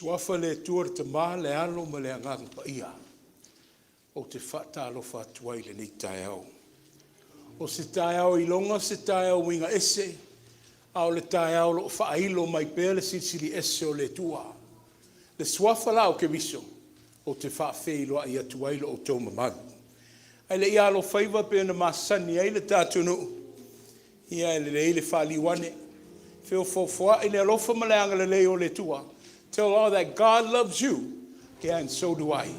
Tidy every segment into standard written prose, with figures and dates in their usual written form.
Suafa le tua te mā le alo ma le angang pa ia. O te whaatalofa tuai lenei Taiao. O se Taiao I longa se Taiao winga ese. A o le Taiao lo whailo mai pēle sisili ese o le tua. Le suafa la o Keriso. O te whaafeilo ia tuailo o tō mamau. Ai le ia lo whaiva pēna masani ai le tātunu. Ia le le whaaliwane. Whio whawha I le alofa maleanga le leo le tua. Tell all that God loves you. Yeah, and so do I.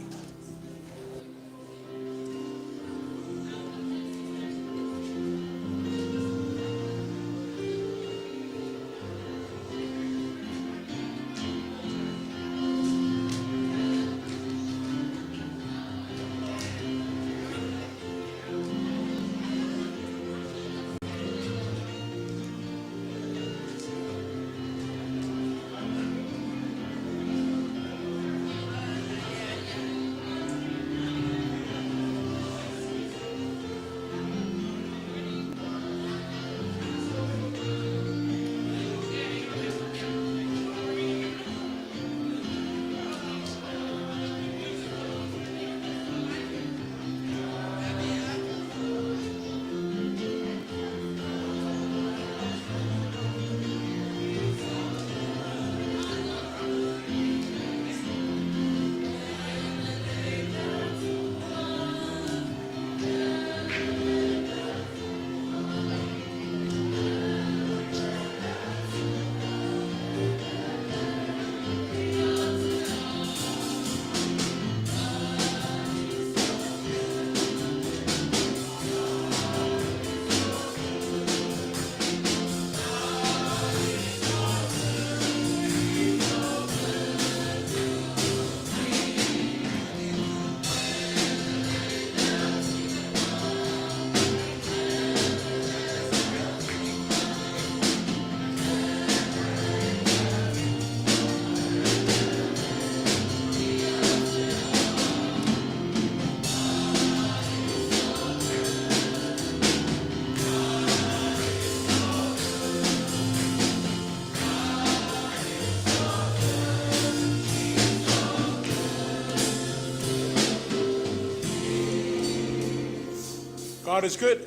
God is good.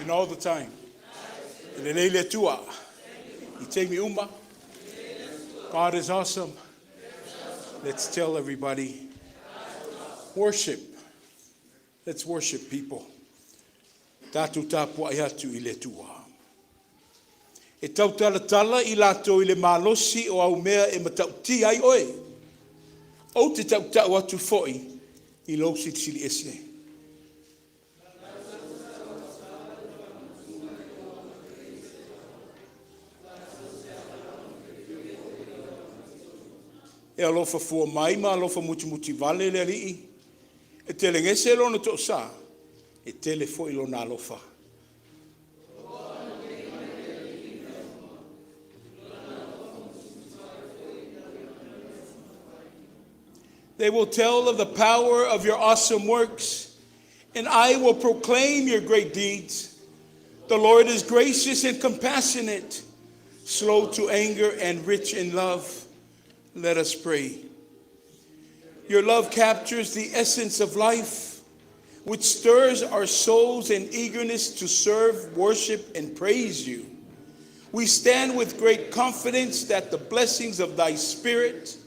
And all the time. Lenei le tua. You take me umba. God is awesome. Let's tell everybody. Worship. Let's worship people. Tatu tapua iatu I le tua. E tau tala I lato I le malosi o au mea e matauti ai oe. O te tau atu foi I lo sili ese. E alofa fua mai ma alofa muti vale le alii. E tele ngese lona to sa. E tele foi lona alofa. They will tell of the power of your awesome works, and I will proclaim your great deeds. The Lord is gracious and compassionate, slow to anger and rich in love. Let us pray. Your love captures the essence of life, which stirs our souls in eagerness to serve, worship, and praise you. We stand with great confidence that the blessings of thy Spirit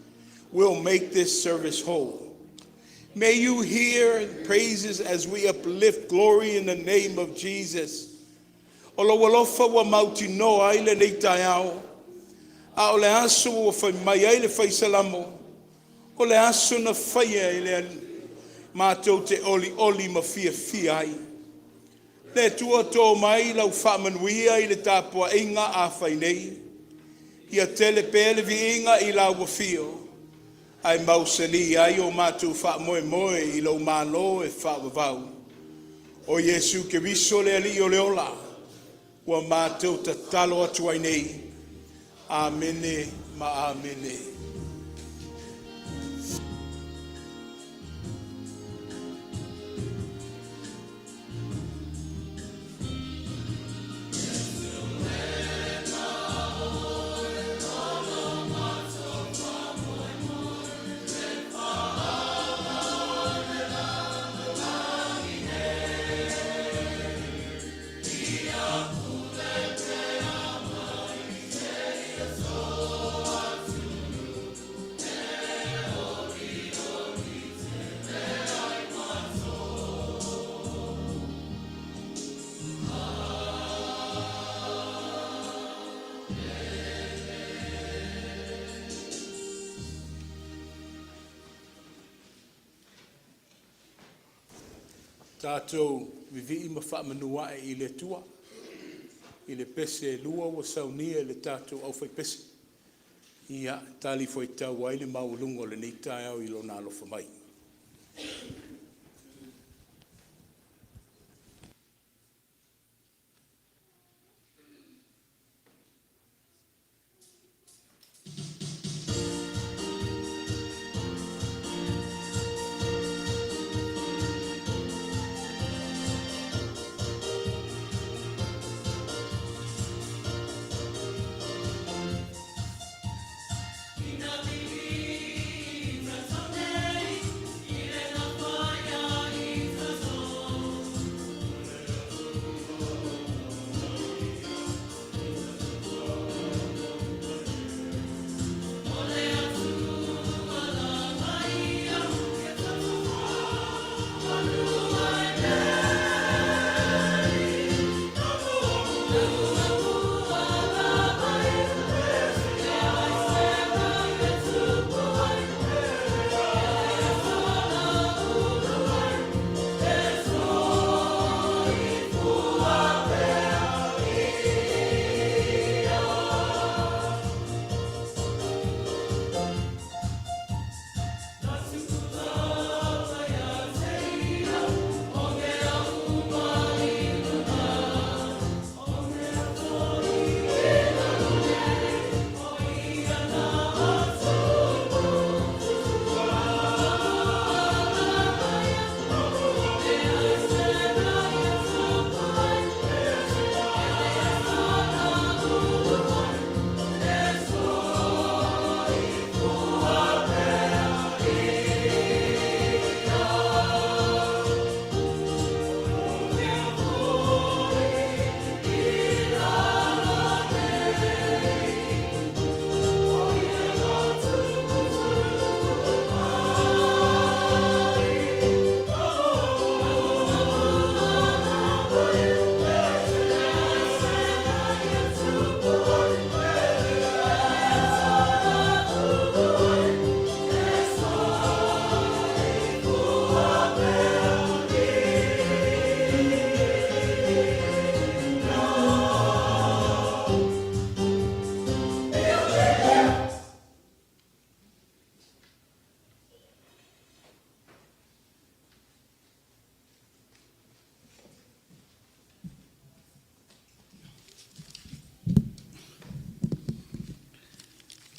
will make this service whole. May you hear praises as we uplift glory in the name of Jesus. Olo walofa wa mauti noa ile nei Taiao. A o le aso o whai mai ai le whai salamo. O le aso na whai ai le mātou te oli ma fia ai. Le tua tō mai lau whamanuia I le tāpua inga a whai nei. Ia tele pēle vi inga I lau wafio. Ai mausali ai o mātou whamoe I lau mālo e whaavavau. O Iesu Keriso le ali o le ola. Wa mātou ta talo atu ai nei. Amene ma amene. Tātou vivi'i ma faamanatu i le tua. I le pese lua wa saunia le tātou au fai pese. Ia tali foi tau ai le maulungo le nei tae au i lona alofa mai.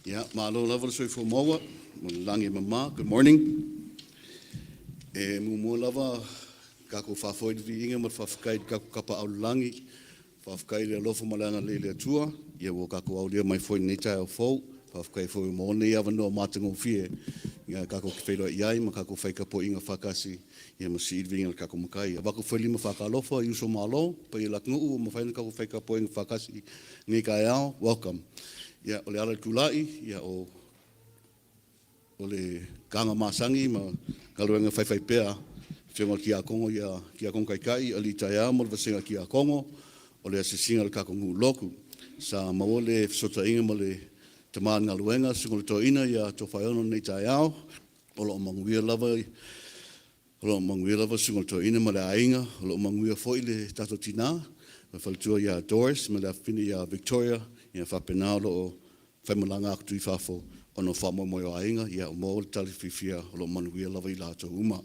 Yeah, malo level so for moa, langi mama, good morning. Mo lava kako fafoid vi inga mo fafkai kako kapa au langi, fafkai le lofo malanga le tua, ye wo kako au le mai foi nita au fo, fafkai foi mo ne ava no matango fie, ya kako kefelo iai ma kako fai kapo inga fakasi, ye mo si vi inga kako makai. Abako foi lima fakalofa yuso malo, pa ye lakngu mo fai kako fai kapo inga fakasi, ni kaiao, welcome. Ya ole ala tulai ya o ole kanga masangi ma kaluenga fai pea fenga ki a Kongo ya ki a Kongo kai ali taia mo vasenga ki a Kongo ole a singa ka Kongo loku sa maole sota inga mo le taman ngaluenga singol toina ya Tofaeono nei taiao ole manguia lava singol toina mo le ainga ole manguia foi le tato tina Faatuatua ya Doris me la fini ya Victoria ia whapenao o whaimalanga aku tui whafo ono whamomoio ainga ia o mō tali whiwhia o lo manuia lawa i lātou uma.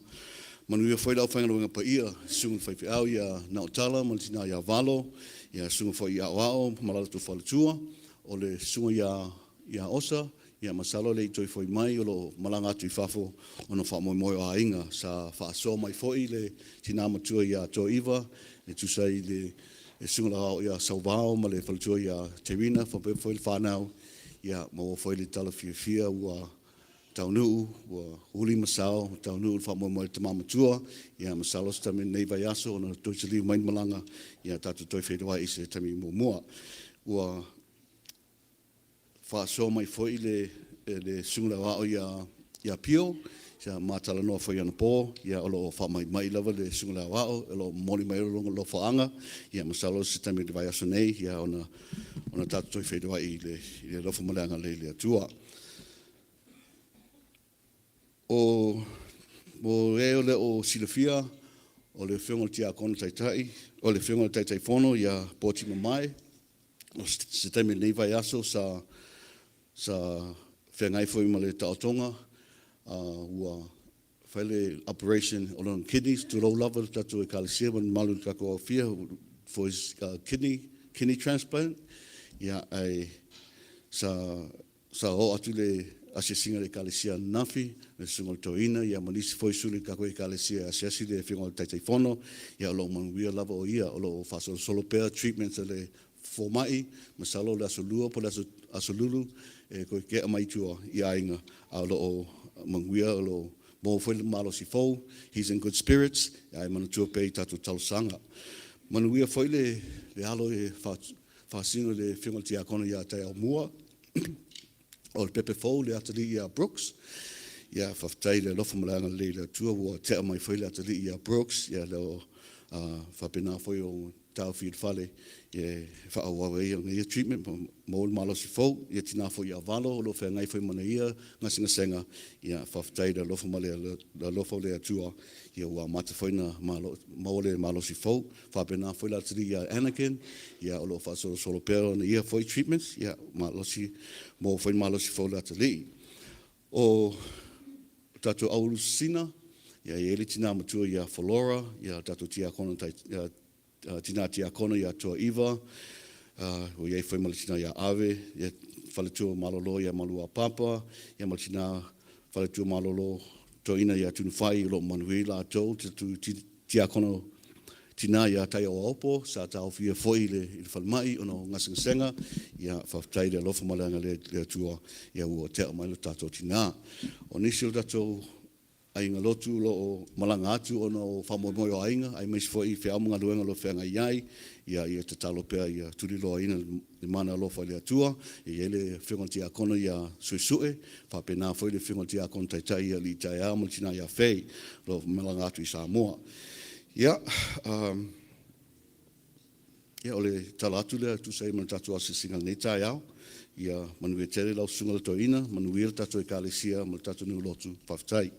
Manuia whairau whaingaronga pa ia sunga feʻau ia naotala malitina ia valo ia sunga whai ia oao malalatu Faatuatua o le sunga ia osa ia masalo le itoi whai mai o lo malanga tui whafo ono whamomoio ainga sa whaaso mai whoi le tina matua ia toiva le tusai le e sunga lao ia Savali ma le Faatuatua ia Etena foi le whanau ia mo foi le tala fia ua taunuu ua huli masao taunuu le whamomoio te mamatua ia masalo se tami nei vai aso ona toitali main malanga ia tatu toi whedua i se tami mua ua whaaso mai foi le sunga lao ia pio sa matala no foi ana po ia o fa mai lava le sunga wao o moli mai lo faanga ia masalo se tami de vai asonei ia ona tato fedua i le lo malanga le tua o mo le o silafia o le whiunga o tia kono taitai, o le whiunga o taitai whono ia pōti mai, o se taimi nei vai aso sa whengai fwoi ma le taotonga, ua whaile operation o lon kidneys to low level tatu e kalesia man malu kako au fia for his kidney transplant. Ia ai sa o atu le asesinga le kalesia nafi, le sunga le toina, ia manisi foi suli kako e kalesia asesi le whiunga o taitai whono, ia o lo manuia lava o ia, o lo faso solo pea treatments le fomai, masalo le asolua po le asolulu, e koe kea mai tua i ainga, a lo o manguia o lo mo foi le malosi fou, he's in good spirits, ai manatua pei tatu talusanga. Manuia foi le alo e fasino le whiunga tia kono ia tai au mua, o le pepe fou le atali ia Brooks, ia whaftai le lofa malanga le tua ua tea mai foi le atali ia Brooks, ia leo whapena foi o tau fiit fale, ia whaawawe ia ngai treatment, mo le malosi fou, ia tina foi ia valo, o lo whea ngai foi mana ia, ngasinga senga, ia whaftai le lofa le tua, ia ua mata foi na mo le malosi fou, whapena foi le atali ia Anakin, ia o lo whaasolo solo pera na ia foi treatments, ia malosi, mo foi malosi fou le atali. O tatu aulusina, ia ele tina matua ia Flora, ia tatu tia kono tina tia kono ia toa iwa, o iei foi malitina ia ave, ia whaletua malolo ia malua papa, ia malitina whaletua malolo toina ia tunufai lo manui la tau, tia kono tina ia tai o opo, sa tau fia foi le whalemai, ono ngasingasenga, ia whaftai le lofa malanga le tua, ia ua tea mai lo tato tina. O nisi o tato ainga lotu lo malanga atu ono whamoimoi o ainga, ai meisi foi feʻau mga luenga lo whenga iai, ia te talo pea ia turi loa ina le mana lofa le atua, ia le whiunga tia kono ia suisue, whapena foi le whiunga tia kono taitai ia li taia maltina ia fei, lo malanga atu i Samoa. Ia o le talatu le atu sei man tatu ase singa nei taiao, ia manue tere lau sunga le toina, manue le tatu e kalesia, mal tatu niu lotu whaftai.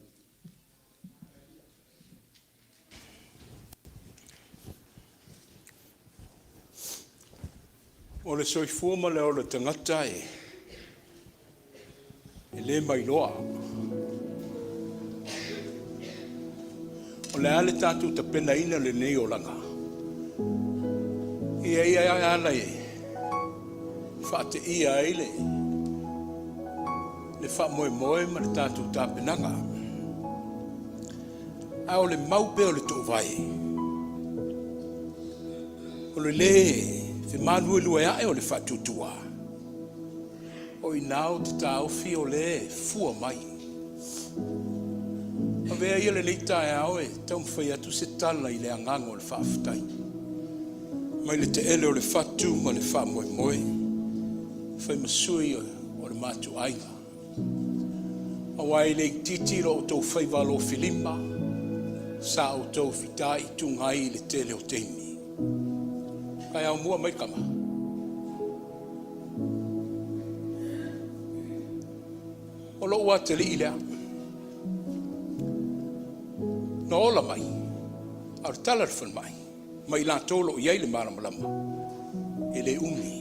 O le soifua ma le o le tagata e le mailoa. O le ale tātou tapena ina lenei o langa. Ia ala e whaate ia eile. Le wha moe ma le tātou tāpenanga. A o le maupe o le Tofaeono. O le le te manu e lua e o le Faatuatua. O i nao te tāofi o le fua mai. A vea ia le nei tae ao e tau mwhai atu se tala i le angango o le whaafutai. Mai le te ele o le whatu ma le wha moe moe. Whai masui o le mātu ainga. A wai le titi ro o tau whai walo filima. Sa o tau fitai tungai i le tele o teimi. Kai au mua mai kama. O lo ua te li ilea. Na ola mai. Ar talarfan mai. Mai la tolo iai le malamalama. E le umi.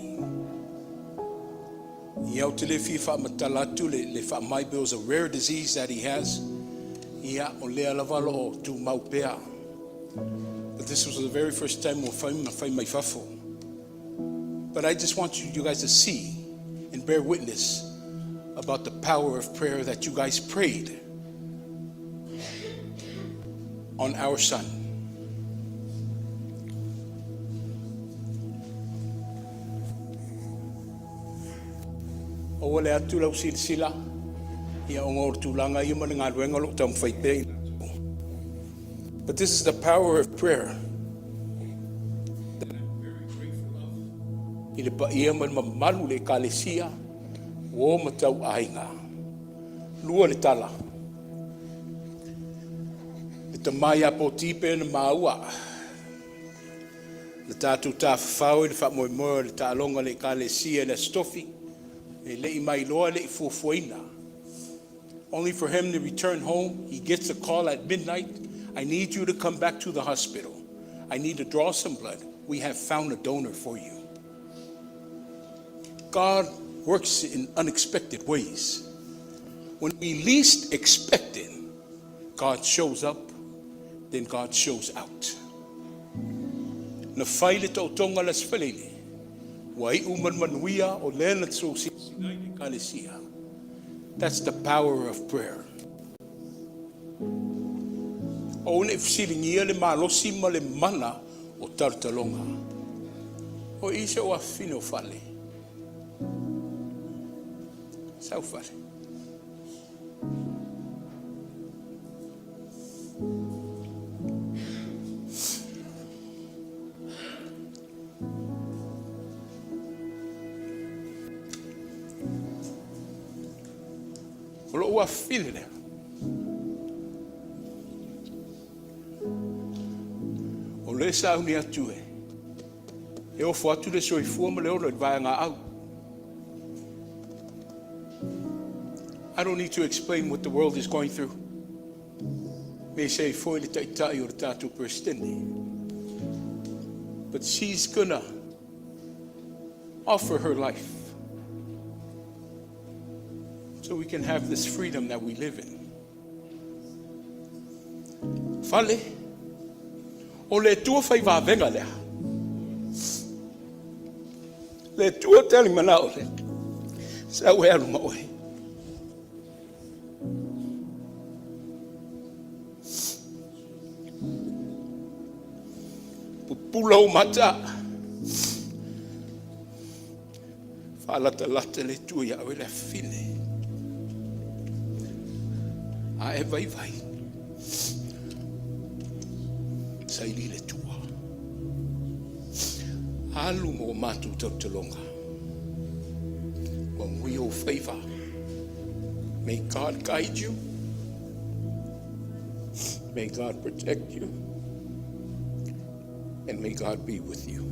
Iau te le fi wha matalatu le wha mai bills a rare disease that he has. Ia o lea lavalo o tu maupea. But this was the very first time we'll find my fafo. But I just want you guys to see and bear witness about the power of prayer that you guys prayed on our son. O wale atu lau sila, ia o ngor tūlanga ia mana ngā ruenga lo tam whaipei. But this is the power of prayer that I'm very grateful of. I le paia man mamalu le kalesia, o matau ainga. Lua le tala. Le tamai apo tipe na maua. Le tātou tāwhawhau le whamoemoe le tālonga le kalesia le stofi. Le I mai loa le I fuafuaina. Only for him to return home, he gets a call at midnight. I need you to come back to the hospital. I need to draw some blood. We have found a donor for you. God works in unexpected ways. When we least expect it, God shows up, then God shows out. Na faile tau tonga las falele. Wai uman manuia o lela tso sinai ni kalesia. That's the power of prayer. O ne fsiringia le malosi ma le mana o tartalonga. O isa o afino fale. Sau fale. O lo ua file le. O le sau ni atu e. E o fuatu le soifua ma le olo e vai ngā au. I don't need to explain what the world is going through. May say foi le taitai o le tātou perstende. But she's gonna offer her life so we can have this freedom that we live in. Fale, o le tua fai vavenga lea. Le tua tali manao le. Sa ue alu maoe. Pulau mata. Falata lata le tua ya o le fine. A e vai vai. Saili le tua. Alu mo matu tautalonga. When we all favor, may God guide you. May God protect you. And may God be with you.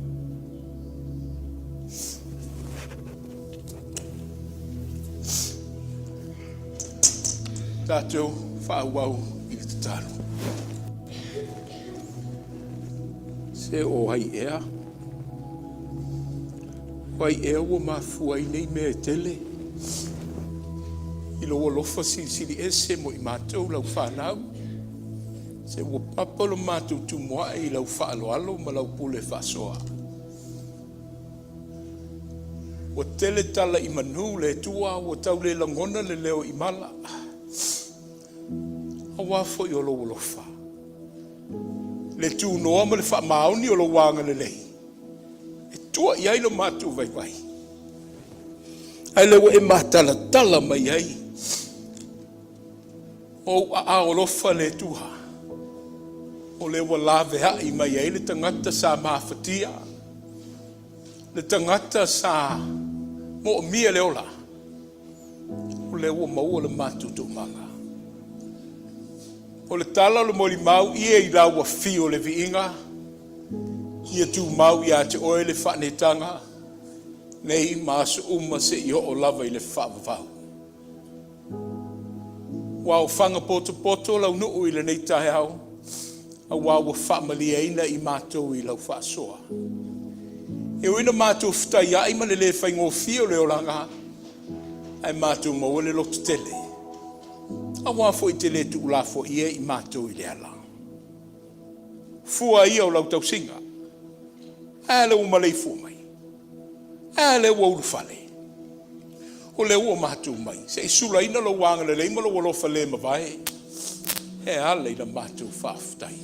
Tātou whāuau I te taro. Se o hai ea. Wai ea ua mafua I nei mea tele. I loa lofa sili ese mo I mātou lau whanau. Se ua papalo mātou tumoa I lau whaaloalo ma lau pule whasoa. Ua tele tala I manu le tua, ua tau le langona le leo I mala. Awa fo I o lo lofa. Le tu noa ma le whaamaoni o lo wanga le lei. E tua I ailo mātou vai vai. Ai lewa e mātala tala mai ai. O a o lofa le tuha. O le walawe hai mai ai le tangata sa mawhatia. Le tangata sa moʻomia le ola. O le ua maua le mātou tō manga. O le tala le moli mau ia I lau fi o le viinga. Ia tu mau ia te oe le whanetanga. Nei maasu uma se I o lava I le whaavavau. Wa o whanga poto lau nuu I le nei tahe au. A wawa whaamaliaina I mātou I lau whaasoa. E oina mātou whitai ai ma le faigofie o le oranga. Ai mātou maua le loto tele. A wafo I te le tu lafoa'i I mātou I le ala. Fua ia o lau tau singa. A le umalei fua mai. A le ua urufale. O le ua mātou mai. Se I sula ina lo wanga le leima lo walofa le mawai. He ale I la mātou whaafutai.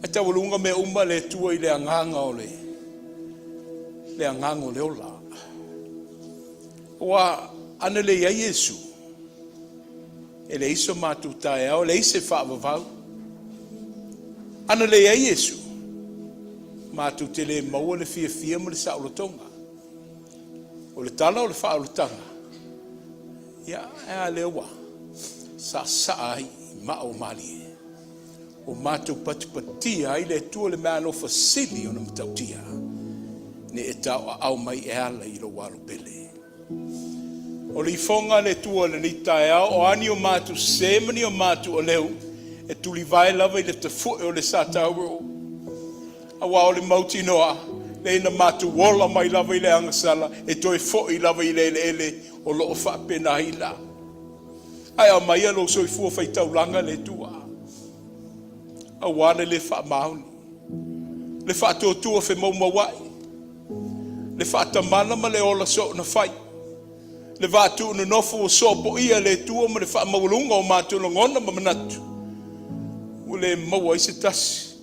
E tawalunga me uma le tua I le anganga o le anganga o le ola. Wa ana le ia Iesu. E le iso mātou tae au, le ise whaavavau. Ana le ia Iesu. Mātou te le maua le fia mo le saolotonga. O le tala o le whaolotanga. Ia, ea le ua. Sa ai mao mali. O mātou patipatia ai le tua le mea no fasili o na matautia. Ne e tau au mai e ala I lo walo pele. O le ifonga le tua le ni tae au, o ani o mātou semani o mātou o leu, e tuli vai lava i le tafuʻi o le satauro. Aua o le mauti noa, le ina matu wola mai lava i le angasala, e toe foʻi lava i le ele o loo faapena. Ai a mai alo soifua faitaulanga le tua. Aua le faamauni. Le faatotua fe maumauai. Le faatamana ma le ola so na fai. Le vatu no nofo o sopo ia le tua ma le faamaulunga o matulongona ma manatu. Ule maua i se tasi.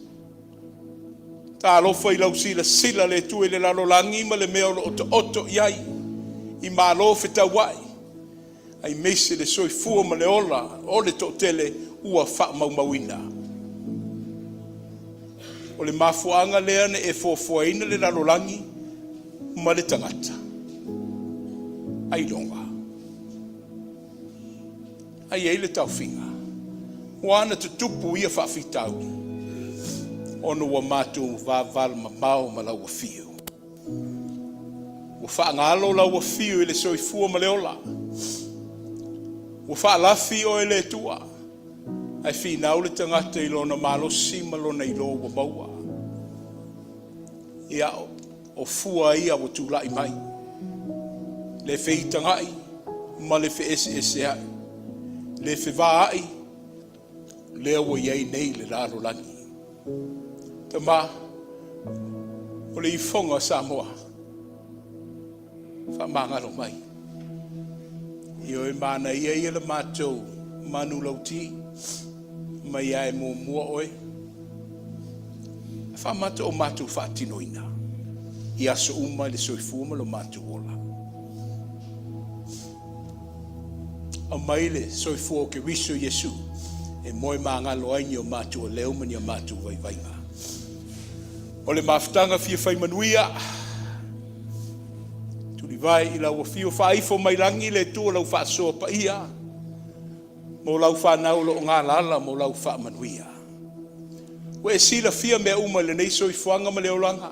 Ta alofa i lau sila le tua i le lalolangi ma le mea o oto iai. I malo fe tauai. Ai meise le soifua ma le ola o le totele ua faamaumauina. O le mafuanga lea ne e fofoaina le lalolangi ma le tagata. Ai longa. Ai ei le taufinga. Wana tutupu ia faafitau. Ono wa matu vaval mamau ma lau fio. Wa faangalo lau fio i le soifua ma le ola. Wa faalafi o ele tua. Ai finau le tagata i lona malosi ma lona ilo wa maua. Ia o fua ia wa tula'i mai. Le feitangai ma le fe ese ai. Le fe vaai le wa iai nei le lalo langi. Tama o le ifonga Samoa. Whamangalo mai. Io e mana ia le matou manu lauti. Mai ai mo mua oe. Whamata o matu whaatinoina. Ia so uma le soifuma lo matu ola. A mai le soifua o Keriso Iesu. E moe maangalo aini o matu o leo mani o matu vaivainga. O le maftanga fia faimanuia. Tuli vai i lau fio faifo mai langi le tua lau faasoa pa ia. Mo lau whanau lo ngā lala mo lau faamanuia. Wa e sila fia mea uma lenei soifuanga ma leo langa.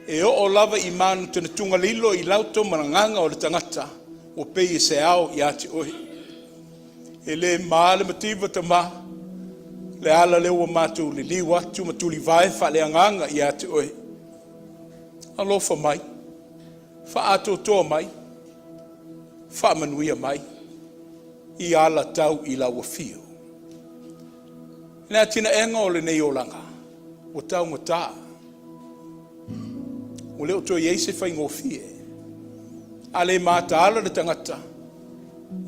E o lava i manu tana tunga lilo i lauto mananganga o le tangata. O pei e seao i ati ohi. E le maale mativa tama. Le ala leo wa matu li li watu matuli vai fa le anganga i ati ohi. Alofa mai. Fa ato toa mai. Faamanuia mai. I ala tau i la wafio. Nea tina enga o lenei o langa. O tau ngata. O leo to Iesu faigofie. Ale mata ala le tangata.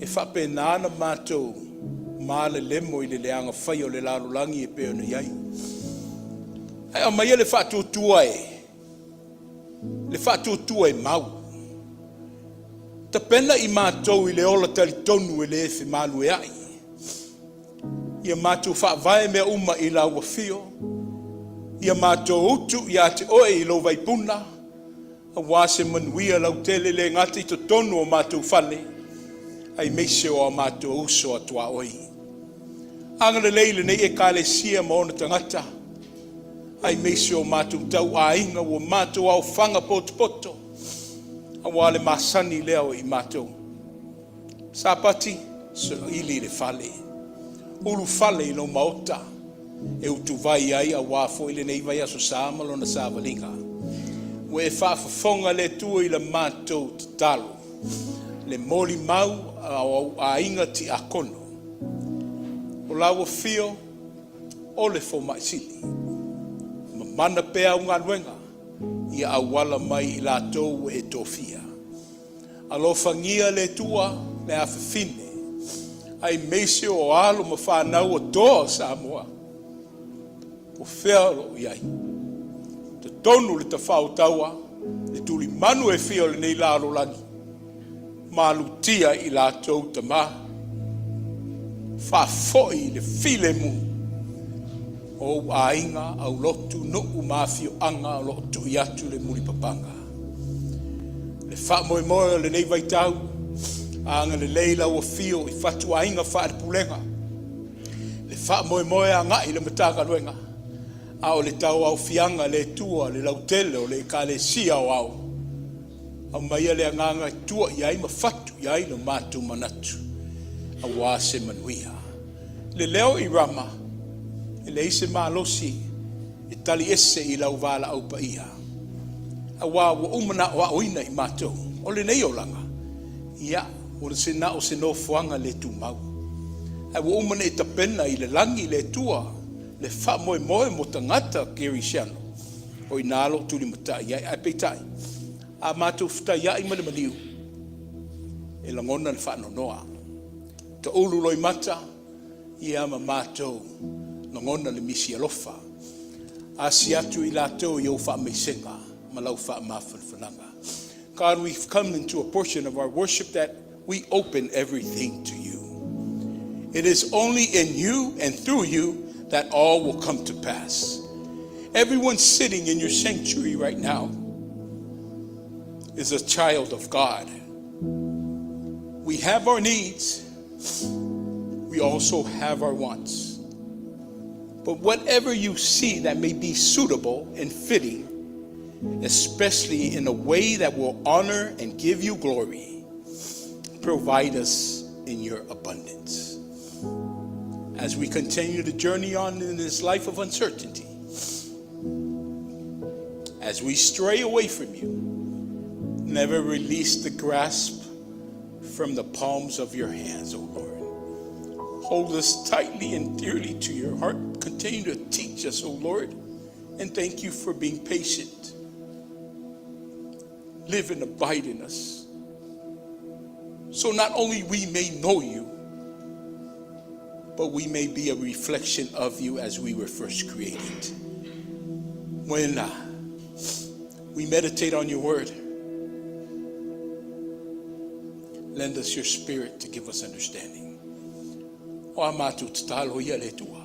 E whapenana mātou. Ma le lemo i le leanga whai o le lalulangi e peona iai. Ai a maia le faatuatua e. Le faatuatua e mau. Ta pena i mātou i le ola tali tonu e le efe malu e ai. Ia mātou whaavae mea uma i la wafio. Ia mātou utu i ate oe i lo vaipuna. A wase manuia lau tele le ngati to tonu o mātou whale. Ai meise o a mātou uso a tua oi. Angana leile nei e kale sia ma ona tangata. Ai meise o mātou tau a inga o mātou au whanga poto. Awale masani leo i mātou. Sapati, so ili le fale. Ulu fale i no maota. E utu vai ai a wafo i le nei vai aso Samalo na Savalinga. We e whaafafonga le tua i le mātou tatalo. Le moli mau a inga ti a kono. O lawa fio, o le fo maisili. Mana pea unga nuenga. Ia awala mai i lātou e tofia. Alofangia le tua le awhawhine. Ai meise o alo ma whanau o toa Samoa. O whiaro iai. Te tonu le ta whautaua. Le tuli manu e whio le nei laro langi. Malutia i lātou ta ma. Whafoi le file mu. O ainga au lotu no umafio anga o lotu iatu le muli papanga. Le wha moe moe le nei vai tau. Anga le leila o fio i fatua inga whaare pulenga. Le wha moe moe a ngai le mataka luenga. A o le tau au fianga le tua le lautele o le ka le sia o au. Au maia le anganga i tua iai ma fatu iai le matu manatu. A wase manuia. Le leo i rama. E le ise malosi, e tali ese I lau valaau paia. A wā wa umana o aoina I mātou. O lenei o langa. Ia, o le sena o se no fuanga le tu mau. A wa umana I tapena I le langi le tua, le wha moe moe mo tangata Keriso. O I nalo tuli matai, ai peitai. A mātou fitai ai malimaliu. E langona le wha nonoa. Ta ulu loi mata, ia ma mātou, langona le misi alofa. A si atu I lātou I o wha meisenga, malau wha mawhanwhananga. God, we've come into a portion of our worship that we open everything to you. It is only in you and through you that all will come to pass. Everyone sitting in your sanctuary right now is a child of God. We have our needs. We also have our wants. But whatever you see that may be suitable and fitting, especially in a way that will honor and give you glory, provide us in your abundance. As we continue to journey on in this life of uncertainty, as we stray away from you, never release the grasp from the palms of your hands, O Lord. Hold us tightly and dearly to your heart. Continue to teach us, O Lord, and thank you for being patient. Live and abide in us, so not only we may know you, but we may be a reflection of you as we were first created. When we meditate on your word, lend us your spirit to give us understanding. O amatu tatalo ia le tua.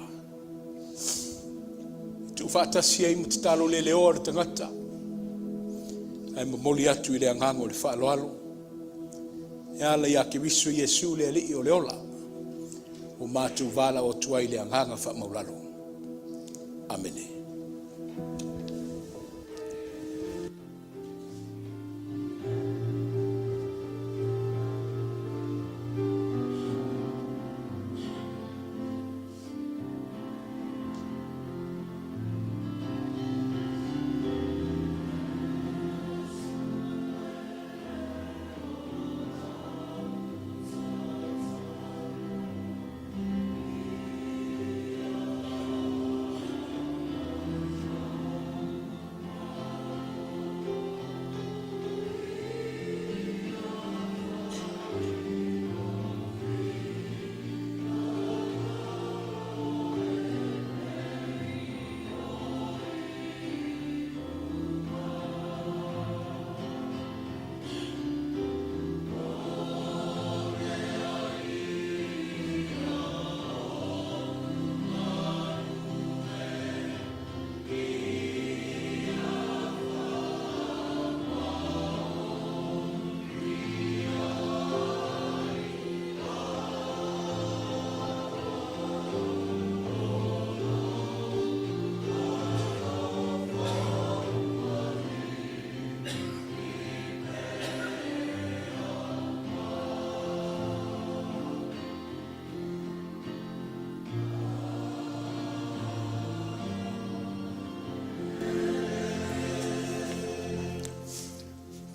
Tu fatasi ai tatalo le leo le tagata. Ai mamoli atu I le angango le faaloalo. E ala ia Keriso Iesu le alii o le ola. O mātou vala o tuai le anganga faamaulalo. Amene.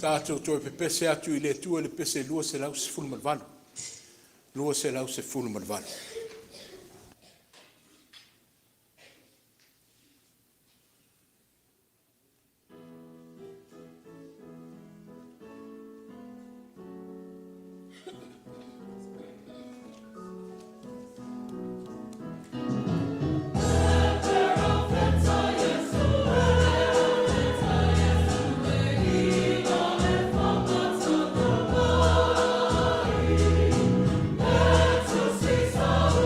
Tātou toi pepese atu I le tua le pese lua se lau se fulu malvalo. Lua se lau se fulu malvalo. Samoa.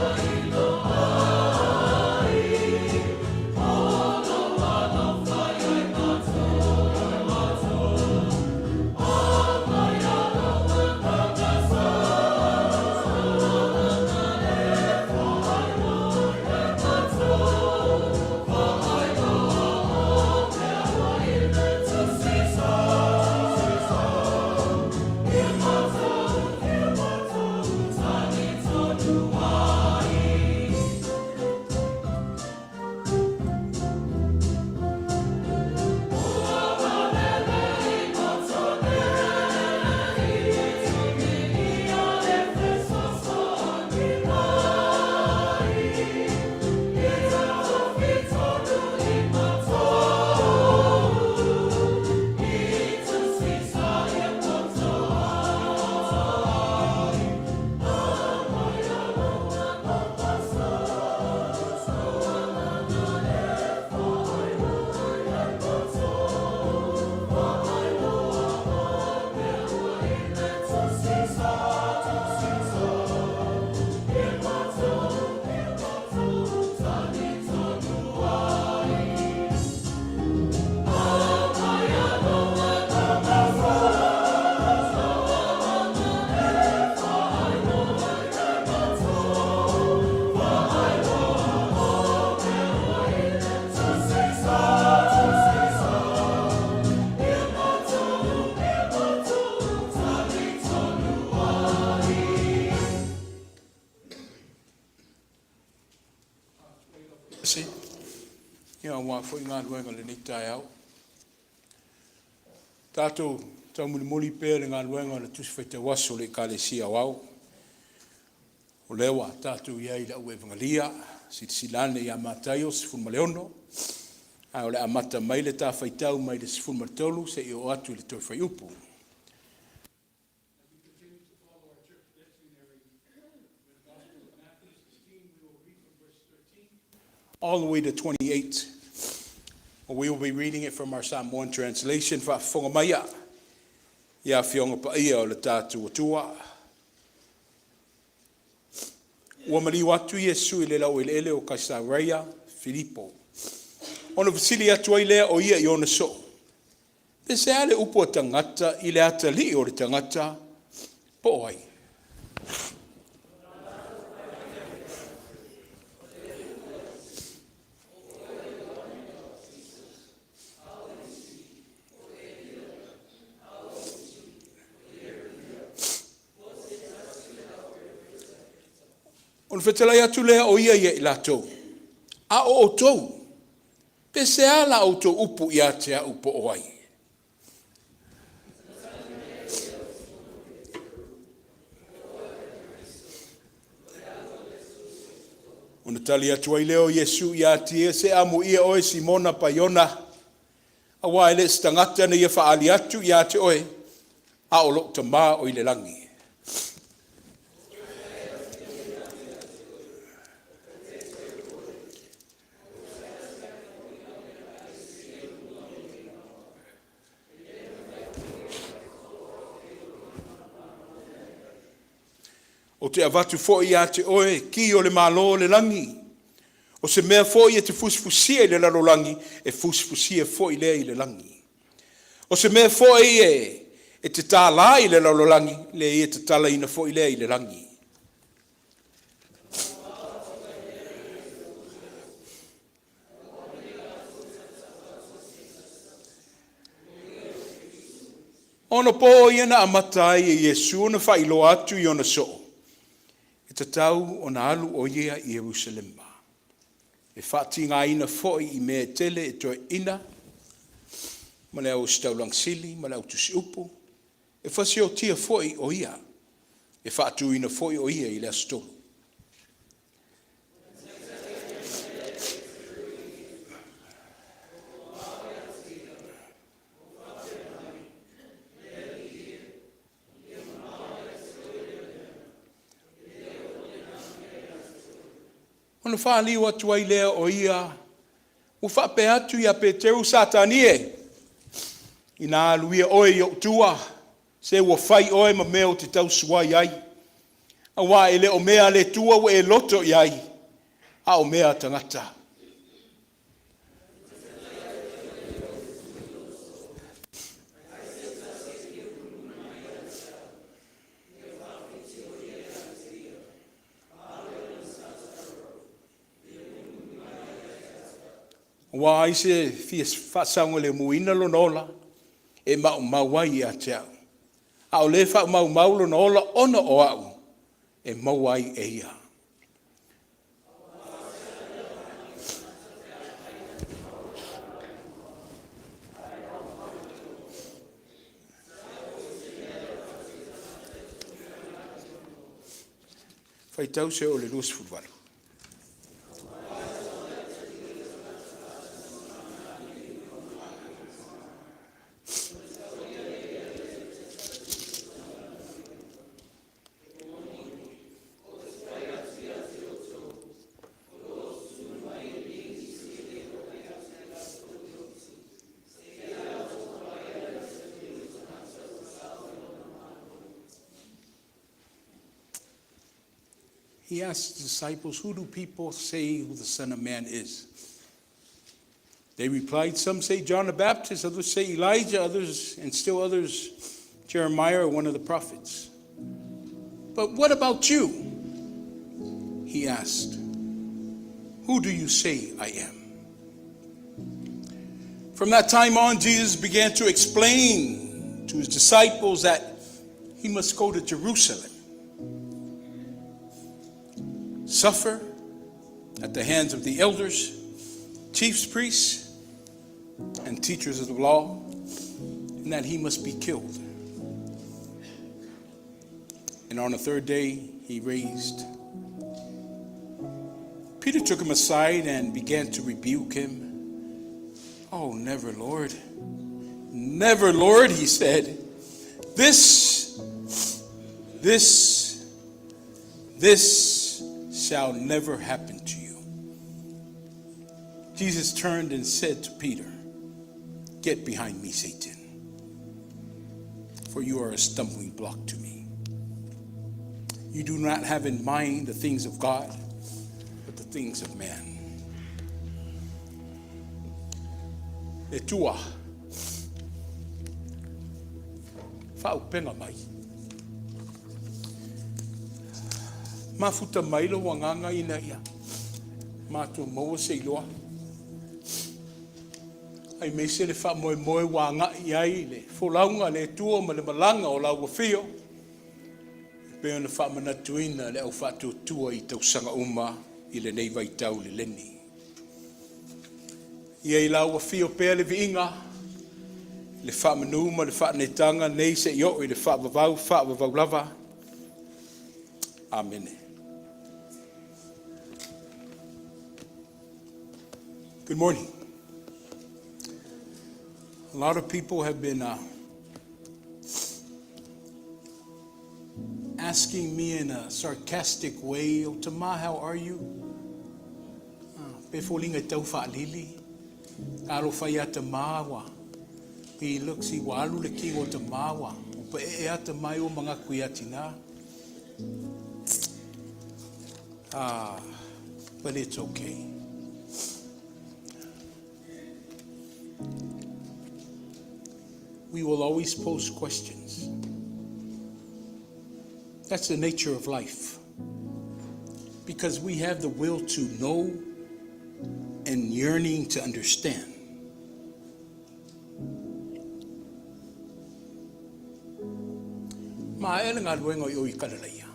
See? Ia wā fo I ngā luenga lenei taiau. Tātou tau mulimuli pēr ngā luenga le tusi faitauaso le kālesia wau. O lewa tātou iai la ue vangalia, silane ia Mataio Mataio. Ai o le amata mai le tā faitau mai le Mataio se I o atu I le Tofaeono. All the way to 28. We will be reading it from our Samoan translation. Whaafonga maia. Ia whionga paia o le tātua tua. Ua mali watu Iesu I le lau ele o Kaisareia Filipo. Ona vasili atu ai lea o ia I ona so. Pese ale upo o tangata I le ata li o le tangata po ai. On whetalai atu lea o ia I latou. A o tou. Pese ala o tou upu I atea upo o ai. Ona tali atu ai leo Iesu I atea se amu ia oe Simona Paiona. A wa ele stangata na ia faali atu I ate oe. A o lok tama o I le langi. O te avatu foi ia te oe, ki o le malo le langi. O se mea foi e te fusfusia I le lalolangi, e fusfusia foi le I le langi. O se mea foi e te tāla I le lalolangi, le e te tala ina foi le I le langi. Ono po iana a Mataio Iesu na whailo atu I ona so. E tatau o na alu o ia I Jerusalema. E whati ngā ina foi I mea tele e toi ina. Malaau staulang sili, malaau tusi upu. E whasi o tia foi o ia. E whatu ina foi o ia I le astolu. Ona whaaliu atu ai lea o ia, u whape atu ia Peteru satanie. Ina aluia oe I tua, se ua whai oe ma mea te tau suai ai. A wā ele o mea le tua wa e loto I ai, a o mea tangata. Wa ise fies fasaunga le muina lo nola e mauai I atea. A o le fa mau lo nola ona o au e mauai e ia. Faitau se o le lus futbalo. He asked the disciples, who do people say who the Son of Man is? They replied, some say John the Baptist, others say Elijah, others, and still others, Jeremiah or one of the prophets. But what about you? He asked, who do you say I am? From that time on, Jesus began to explain to his disciples that he must go to Jerusalem, suffer, at the hands of the elders, chiefs, priests, and teachers of the law, and that he must be killed. And on the third day, he raised. Peter took him aside and began to rebuke him. Oh, never, Lord. Never, Lord, he said. This shall never happen to you. Jesus turned and said to Peter, "Get behind me, Satan, for you are a stumbling block to me. You do not have in mind the things of God, but the things of man." E tua, whaupenga mai. Mafuta mai lo wanganga ina ia. Mātua maua se iloa. Ai me se le wha moe moe wanga iai le folaunga le tua ma le malanga o lau wafio. Pea na faamanatu ina le au faatuatua I tausanga uma I lenei vaitau le lenei. Ia Ailao wafio pea le viinga, le faamanuma, le faanetanga, nei se io I le faavavau lava. Amen. Good morning. A lot of people have been asking me in a sarcastic way, "Oh, Tama, how are you?" Pefolinga tau fa'alili. Karo whaia Tama wa. He looks, he walu le ki o Tama wa. Pa e ata mai o mga kuiatina. But it's okay. We will always pose questions. That's the nature of life. Because we have the will to know and yearning to understand. Ma'ele ngā luenga I oi karalaia.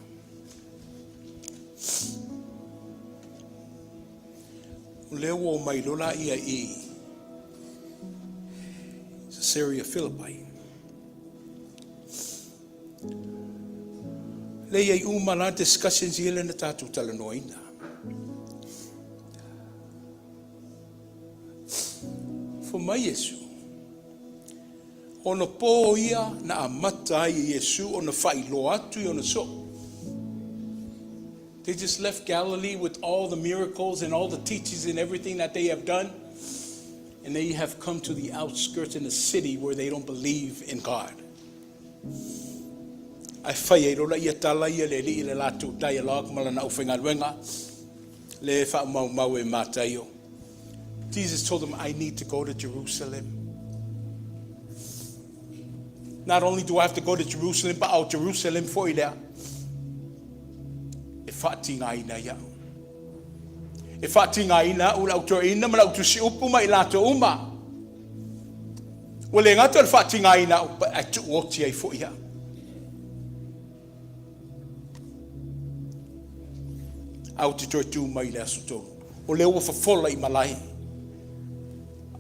Leo o mai lola ia I Caesarea Philippi. Leia I umala discussions I na tatu talanoina. For my Iesu, ona po ia na amata I Iesu ona whailo atu ona so. They just left Galilee with all the miracles and all the teachings and everything that they have done. And they have come to the outskirts in the city where they don't believe in God. I whaiero la ia tala ia le li le latu dialogue malana uwhenga luenga le wha mau e Mataio. Jesus told them, I need to go to Jerusalem. Not only do I have to go to Jerusalem, but out Jerusalem for there. E whaatinga ina ia. E whaatinga ina ula auto ina mala auto si upu mai lato uma. Wale ngata le whaatinga ina upa atu oti ai fo ia. Auto tortu mai le asuto. O leo wa fafola I malai.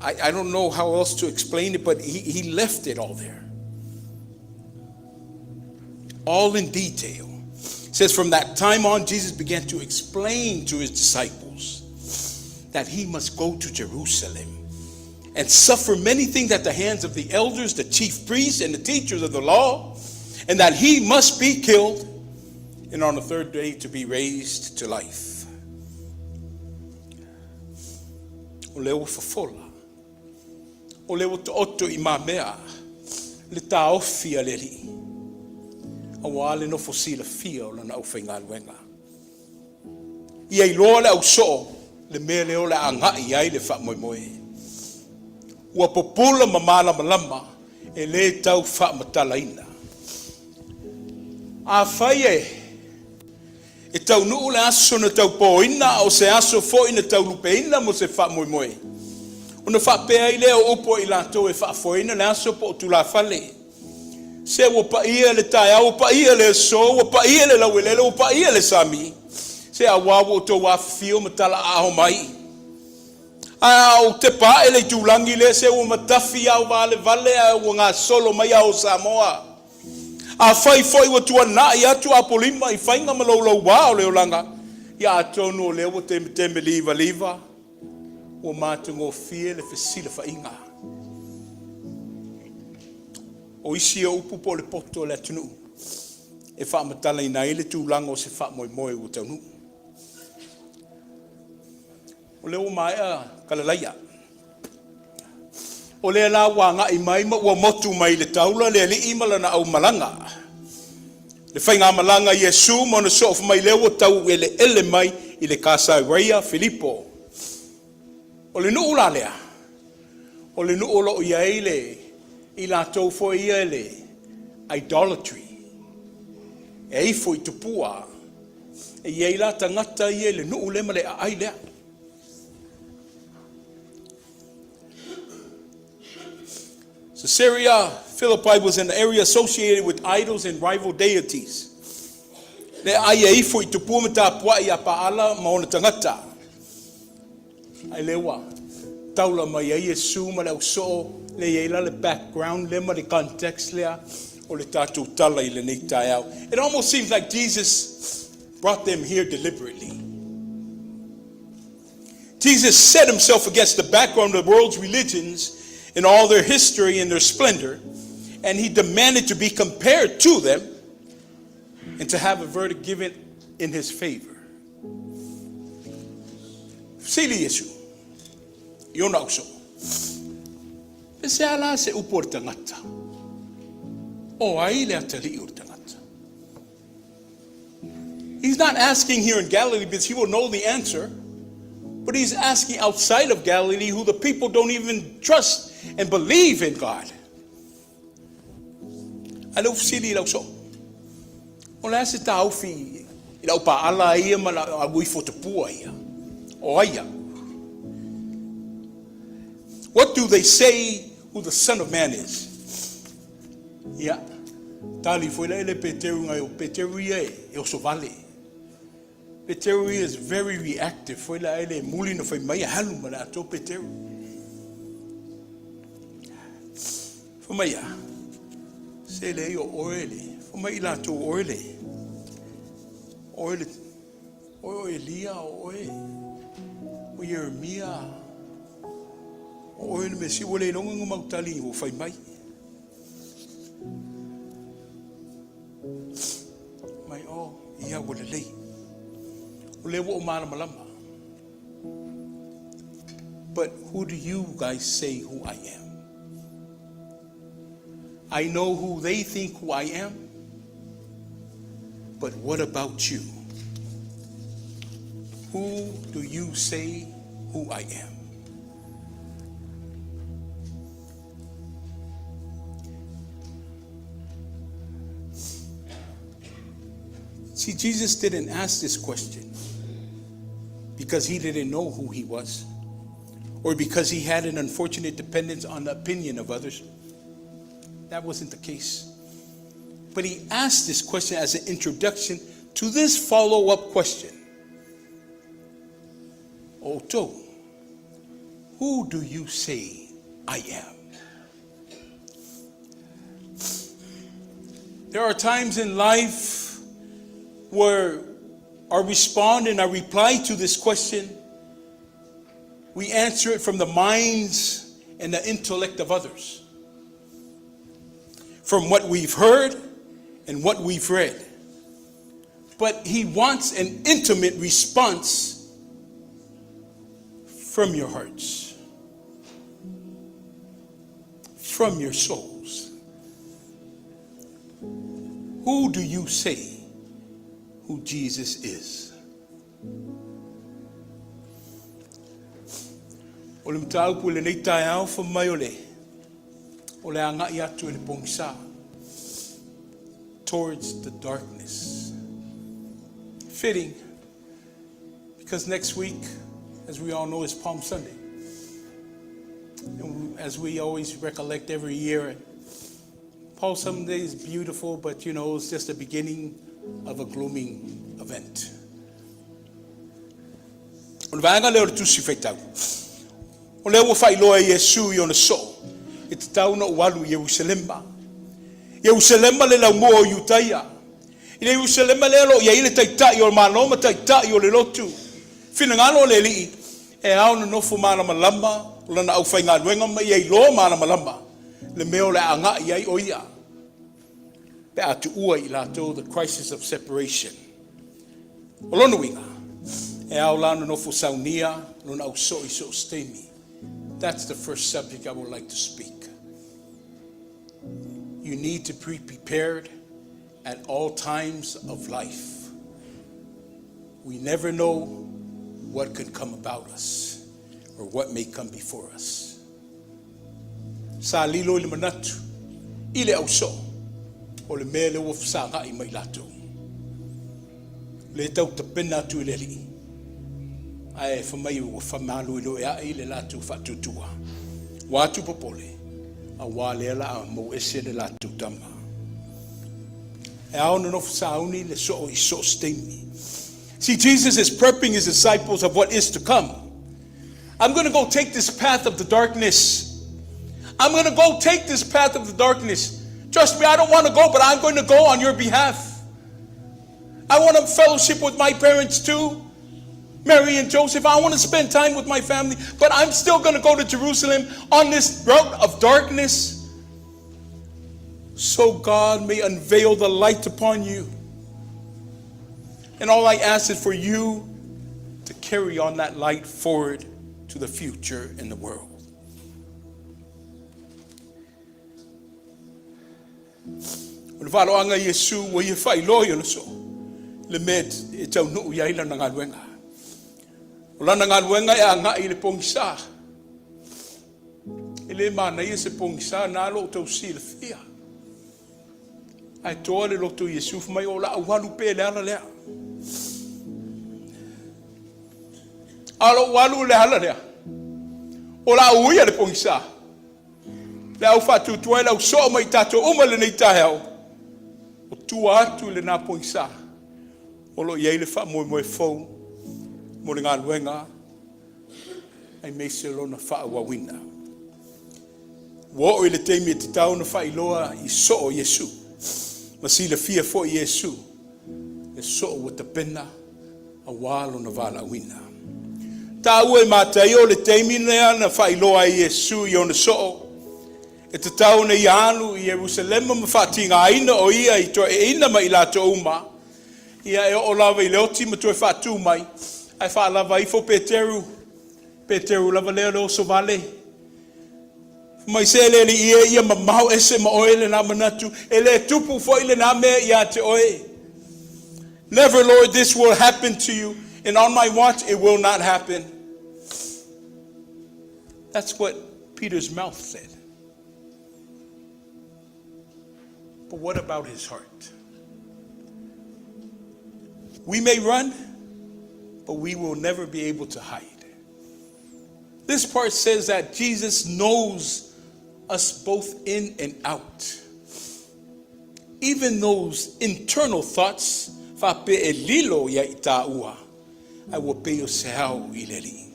I don't know how else to explain it, but he left it all there. All in detail. It says from that time on, Jesus began to explain to his disciples that he must go to Jerusalem and suffer many things at the hands of the elders, the chief priests, and the teachers of the law, and that he must be killed, and on the third day to be raised to life. O leo fafola. O leo to oto I mamea. Le taofia leli. Awale no fosila fia o lana uwhenga luenga. Ia I loa le au so, le mea leo le angai ai le wha moe moe. Ua popula ma malamalama, e le tau wha matalaina. A whaie, e tau nuu le aso na tau poina, o se aso fo ina tau lupeina mo se wha moe moe. Ona whapea I leo upo I lato e whaafoina le aso po tu la whale. Se wo pa ia le taiau, pa ia le so, wo pa ia le lauelele, wo pa ia le sami. Se a wawo to wa fio matala a mai. O te pa ele tulangi le se o matafi au vale o ngā solo mai au Samoa. A fai wa tua na ia tu a polima I fainga malolo wa o leo langa. Ia atonu o leo te liva. O mātungo fie le fesila fainga. O isi o upu po le poto le atunu. E wha matala ina ele tulanga o se wha moe o taunu. O leo mai a kalalaia. O lea la wanga I mai ma ua motu mai le taula le li imala na au malanga. Le whainga malanga Iesu mona sof mai leo o tau ele mai I le kasa Reia Filipo. O le nuu la lea. O le nuu lo ia ele I la tau fo ia ele idolatry. E ifo I tupua. E ia ila tangata ia le nuu le male a ailea. Caesarea Philippi was an area associated with idols and rival deities. Le aia ifo I tupua mata pua I a paala maona tangata. Ai lewa. Taula mai ai Iesu ma le uso le ila le background le ma le context lea o le tatu tala I lenei taiau. It almost seems like Jesus brought them here deliberately. Jesus set himself against the background of the world's religions in all their history and their splendor, and he demanded to be compared to them and to have a verdict given in his favor. Sili Iesu. Iona uso. Se ala se upor tangata. O ai le atali ur tangata. He's not asking here in Galilee because he will know the answer, but he's asking outside of Galilee who the people don't even trust and believe in God. Alo sili la uso. O la se tau fi ila pa ala ia ma la agui fotopua ia. O ia. What do they say who the Son of Man is? Yeah. Tali foi la ele Peteru ngai o Peteru e o Savali. Peteru is very reactive. Foi la ele muli no foi mai halu ma la to Peteru. Foi mai a. Se le o oele. Foi mai la to oele. Oele. O Elia o e. O Jeremia. O ele me si wole longa ngamautali o fai mai. Mai o ia wole lei. O le wo malamalama. But who do you guys say who I am? I know who they think who I am. But what about you? Who do you say who I am? See, Jesus didn't ask this question because he didn't know who he was or because he had an unfortunate dependence on the opinion of others. That wasn't the case. But he asked this question as an introduction to this follow-up question. Oto, who do you say I am? There are times in life where our response and our reply to this question, we answer it from the minds and the intellect of others, from what we've heard and what we've read. But he wants an intimate response from your hearts, from your souls. Who do you say who Jesus is? O le mtau pu lenei taiau fa mai ole. O le Aga'i ile Pogisa. Towards the darkness. Fitting, because next week, as we all know, is Palm Sunday. And as we always recollect every year, Palm Sunday is beautiful, but it's just the beginning of a gloomy event. O le vaenga leo le tusi feitau. O leo whailoa Iesu I ona so. E te tau na ualu Yerusalema. Yerusalema le lau moa o Iutaia. I le Yerusalema le alo ia ile taitai o maloma taitai o le lotu. Finangalo le li e au na nofo malamalama o lana au whaingaluenga mai e ilo malamalama. Le meo le Aga'i ai o ia. Pe atu ua I lato the crisis of separation. O lona winga. E au lana nofo saunia lona au so stemi. That's the first subject I would like to speak. You need to be prepared at all times of life. We never know what could come about us or what may come before us. Sa lilo I le manatu, I le auso, o le mea le wafsanga I mai lato. Le tau tapena atu I le li. Ai whamai ua whamalu I lo ea I le lato faatuatua. Watu popole. A wale ala a mo ese le la tutama. E aona no sauni le so I so stemi. See, Jesus is prepping his disciples of what is to come. I'm going to go take this path of the darkness. I'm going to go take this path of the darkness. Trust me, I don't want to go, but I'm going to go on your behalf. I want to fellowship with my parents too. Mary and Joseph, I want to spend time with my family, but I'm still going to go to Jerusalem on this route of darkness so God may unveil the light upon you. And all I ask is for you to carry on that light forward to the future in the world. Le valaau Iesu wa ia whailoa na so le med e tau nuu ia ila na ngaluenga. O lana ngaluenga e Aga'i ile Pogisa. E le mana ia se Pogisa na lo tau si le fia. Ai toa le loto Iesu mai o la walu pe le ala lea. Alo walu le ala lea. O la uia le Pogisa. Le au faatuatua le au so mai tato uma lenei taheo. O tua atu le na Pogisa. O lo ia ile fa moe fou. Mo le ngaluenga ai mese lona faaauina. Wo o le teimi te tau na whailoa I so o Iesu. Ma si le fia fo Iesu. Le so o te pena a walo na valaauina. Tau e Mataio le teimi na whailoa Iesu I ona so. E te tau na ianu I Jerusalema ma whaatinga aina o ia I toa e ina ma I lato uma. Ia e o lawa I leoti ma toa whaatu mai. Ai fa lava I fo Peteru lava leo leo Savali. Mai se le ia ma mau ese ma oele na manatu ele tupu fo ile na me ia te oe. Never, Lord, this will happen to you, and on my watch it will not happen. That's what Peter's mouth said. But what about his heart? We may run, but we will never be able to hide. This part says that Jesus knows us both in and out. Even those internal thoughts, fape e lilo ya itaua, I will pay you feʻau ileli.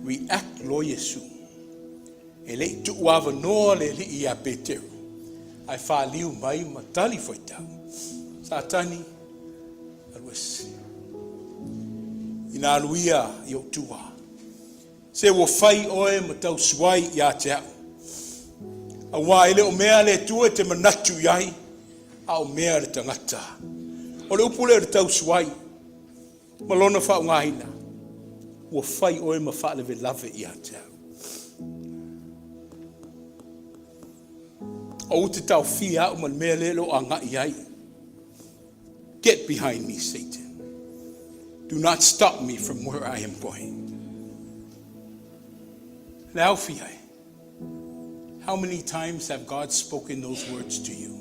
React lo Iesu. Ele tu wava no le li ia Peteru. Ai fa liu mai matali foi tau. Satani alwes. Ina luia yo tua. Se wo fai oe matau suai ya te au. A wā ele o mea le tua te manatu iai. A o mea le tangata. O le upule le tau suai. Malona wha o ngahina. Wo fai oe ma wha le lave ia te au. O te tau fia o man mea le lo anga iai. Get behind me, Satan. Do not stop me from where I am going. Now, fiai. How many times have God spoken those words to you?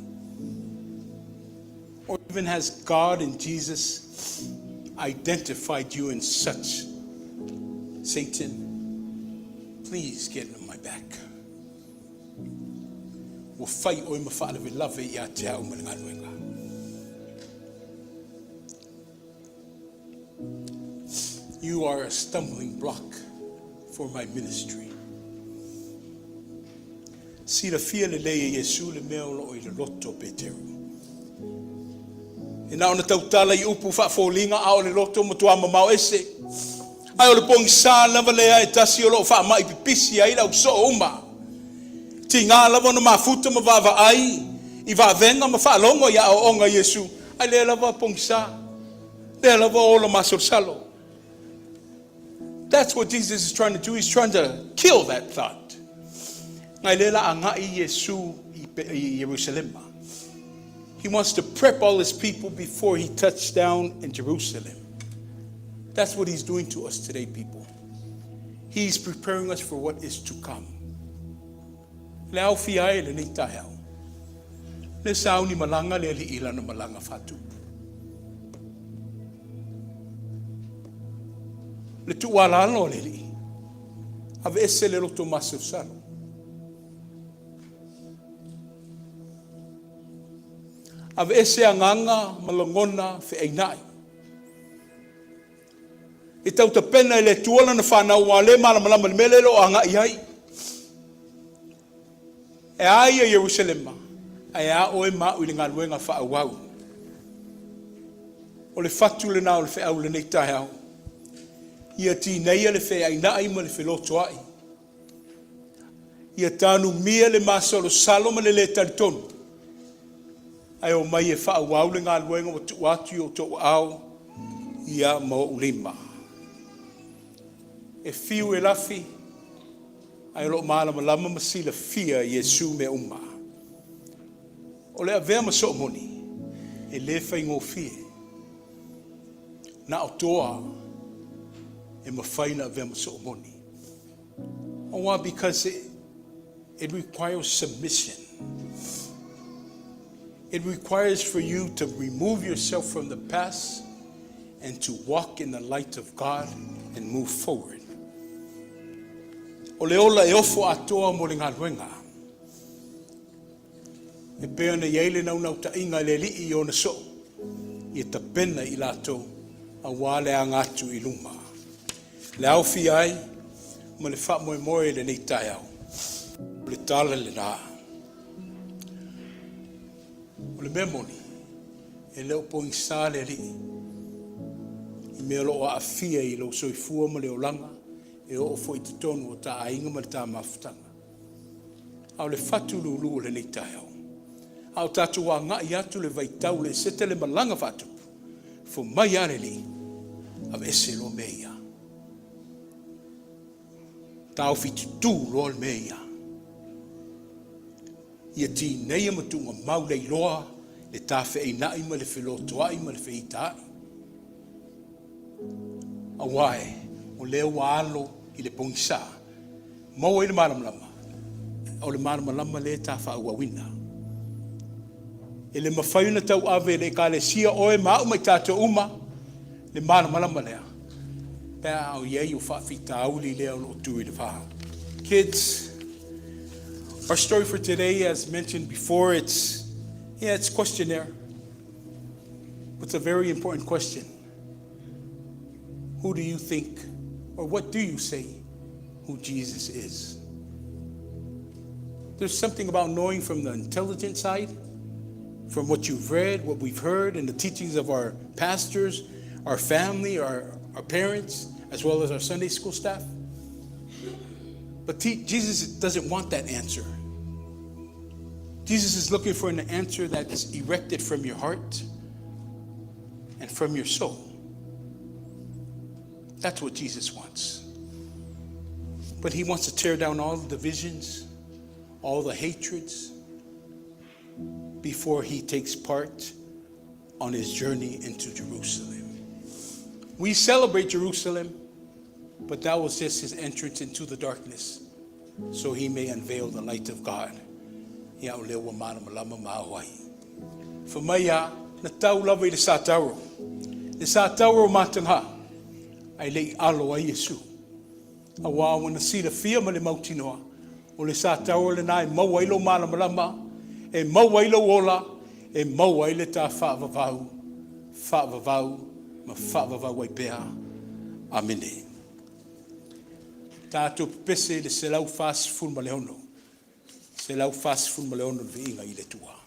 Or even has God and Jesus identified you in such? Satan, please get on my back. We'll fight oi mafala vi love ya te au malinganuenga. You are a stumbling block for my ministry. Sila fia lenei Iesu le mea o le loto peteru. E na ona tautala I upu whaafolinga a o le loto matua mamau ese. Ai o le pongisa lava lea e tasi o lo whaamai pipisi a ila uso uma. Ti ngā lava na mafuta ma vaava'ai. I vaavenga ma whaalongo ia o onga Iesu. Ai lea lava pongisa. Lea lava o la masolsalo. That's what Jesus is trying to do. He's trying to kill that thought. Ngai lela Aga'i Iesu I Jerusalem. He wants to prep all his people before he touched down in Jerusalem. That's what he's doing to us today, people. He's preparing us for what is to come. Lafoa'i lenei Mataio. Le sau ni malanga le Aga'i ile na malanga Faatuatua. Le tualalo le li. Ave ese le loto masosalo. Ave ese anganga malongona feʻau. E tau ta pena le tuola na whanau a le malamalama le mele lo Aga'i ai. E ai a Jerusalema. Ai a oe mau I le ngaluenga whaauau. O le fatu le nao le feʻau lenei Mataio. Ia tinei le feʻainai ma le felotoa'i. Ia tanu mia le masolo salo ma le talitonu. Ai o mai e whaauau le ngaluenga o tuatu o to au. Ia mo ulima. E fiu e lafi. Ai lo malamalama masila fia Iesu me uma. O le avea maso moni. E le faigofie. Na o toa. E mawhaina avea maso moni. Oh, because it requires submission. It requires for you to remove yourself from the past and to walk in the light of God and move forward. O le ola e ofo atoa mo le ngaluenga. E pea na iele nau nau ta inga le li I ona so. I ta pena I lato a wale a ngatu I luma. Le au fi ai, ma le wha moe moe le nei Mataio. Le tala le nā. O le memoni, e leo pongisa le li. I mea lo a fia I lo soifua ma le olanga. E o fo I te tonu o ta ainga ma le ta mafutanga. Au le fatu lulu o le nei Mataio. Au tatu wa ngai atu le vaitau le sete le malanga fatu. Fo mai are li. Av ese lo meia. Tau fitu tu lo le meia. Ia ti nei matunga mau le loa. Le ta feʻainai ma le felotoa'i ma le feʻitai. Awae. O leo alo I le pongisa. Mau I le malamalama. O le malamalama le ta whaauawina. E le mawhaina tau ave le ka le sia oe mau mai tātou uma. Le malamalama lea. Pea au iei o whaafita auli lea o tui le whahau. Kids, our story for today, as mentioned before, it's questionnaire. It's a very important question. Who do you think, or what do you say who Jesus is? There's something about knowing from the intelligent side, from what you've read, what we've heard, and the teachings of our pastors, our family, our parents, as well as our Sunday school staff. But Jesus doesn't want that answer. Jesus is looking for an answer that's erected from your heart and from your soul. That's what Jesus wants. But he wants to tear down all the divisions, all the hatreds, before he takes part on his journey into Jerusalem. We celebrate Jerusalem, but that was just his entrance into the darkness, so he may unveil the light of God. Ia o lewa malamalama maawai. Whamaya na tau lava I le satauro. Le satauro matangha. Ai lei alo a Iesu. A wawa na sila fia ma le mautinoa. O le satauro le nai mauailo malamalama. E mauailo ola. E mauaile ta whaavavau. Whaavavau ma whaavavau ai pea. Amene. Tātou pese le se lau whāsifun ma leono. Se lau whāsifun ma leono le inga i le tua.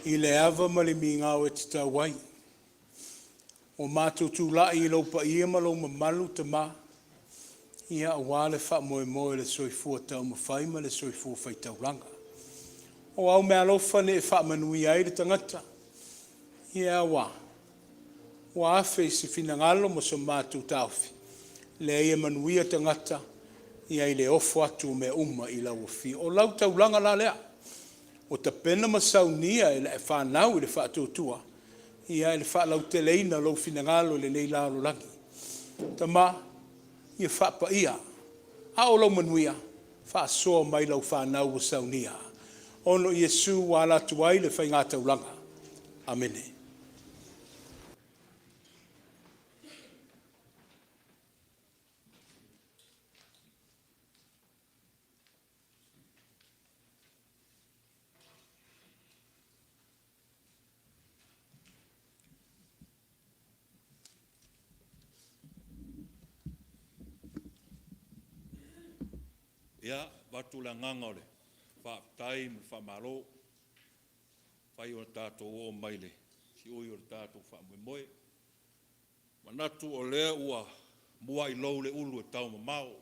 I le ava ma le mingau e te tauai. O mātou tūla'i I lau pa ia ma lau mamalu te mā. Ia awa le wha moe moe le soifua tau mawhai ma le soifua whai tauranga. O au mea lofa ne e wha manui ai le tangata. Ia awa. O awhi si finangalo mo so mātou tauwhi. Le ia manuia tangata. Ia I le ofo atu me uma I lau ofi. O lau tauranga la lea. O ta pena masaunia e le whanau I le Faatuatua. Ia le wha lau te leina lau finangalo le nei lalo langi. Ta ma, ia whapa ia. A o lau manuia, wha soa mai lau whanau o saunia. Ono Iesu wa ala tuai le whainga taulanga. Amene. Ia, watu la nganga ole, whaatai, whamaro, whai o tātou o maile, si ui o tātou whaamoemoe. Manatu o lea ua mua I lou le ulu e tau mamao.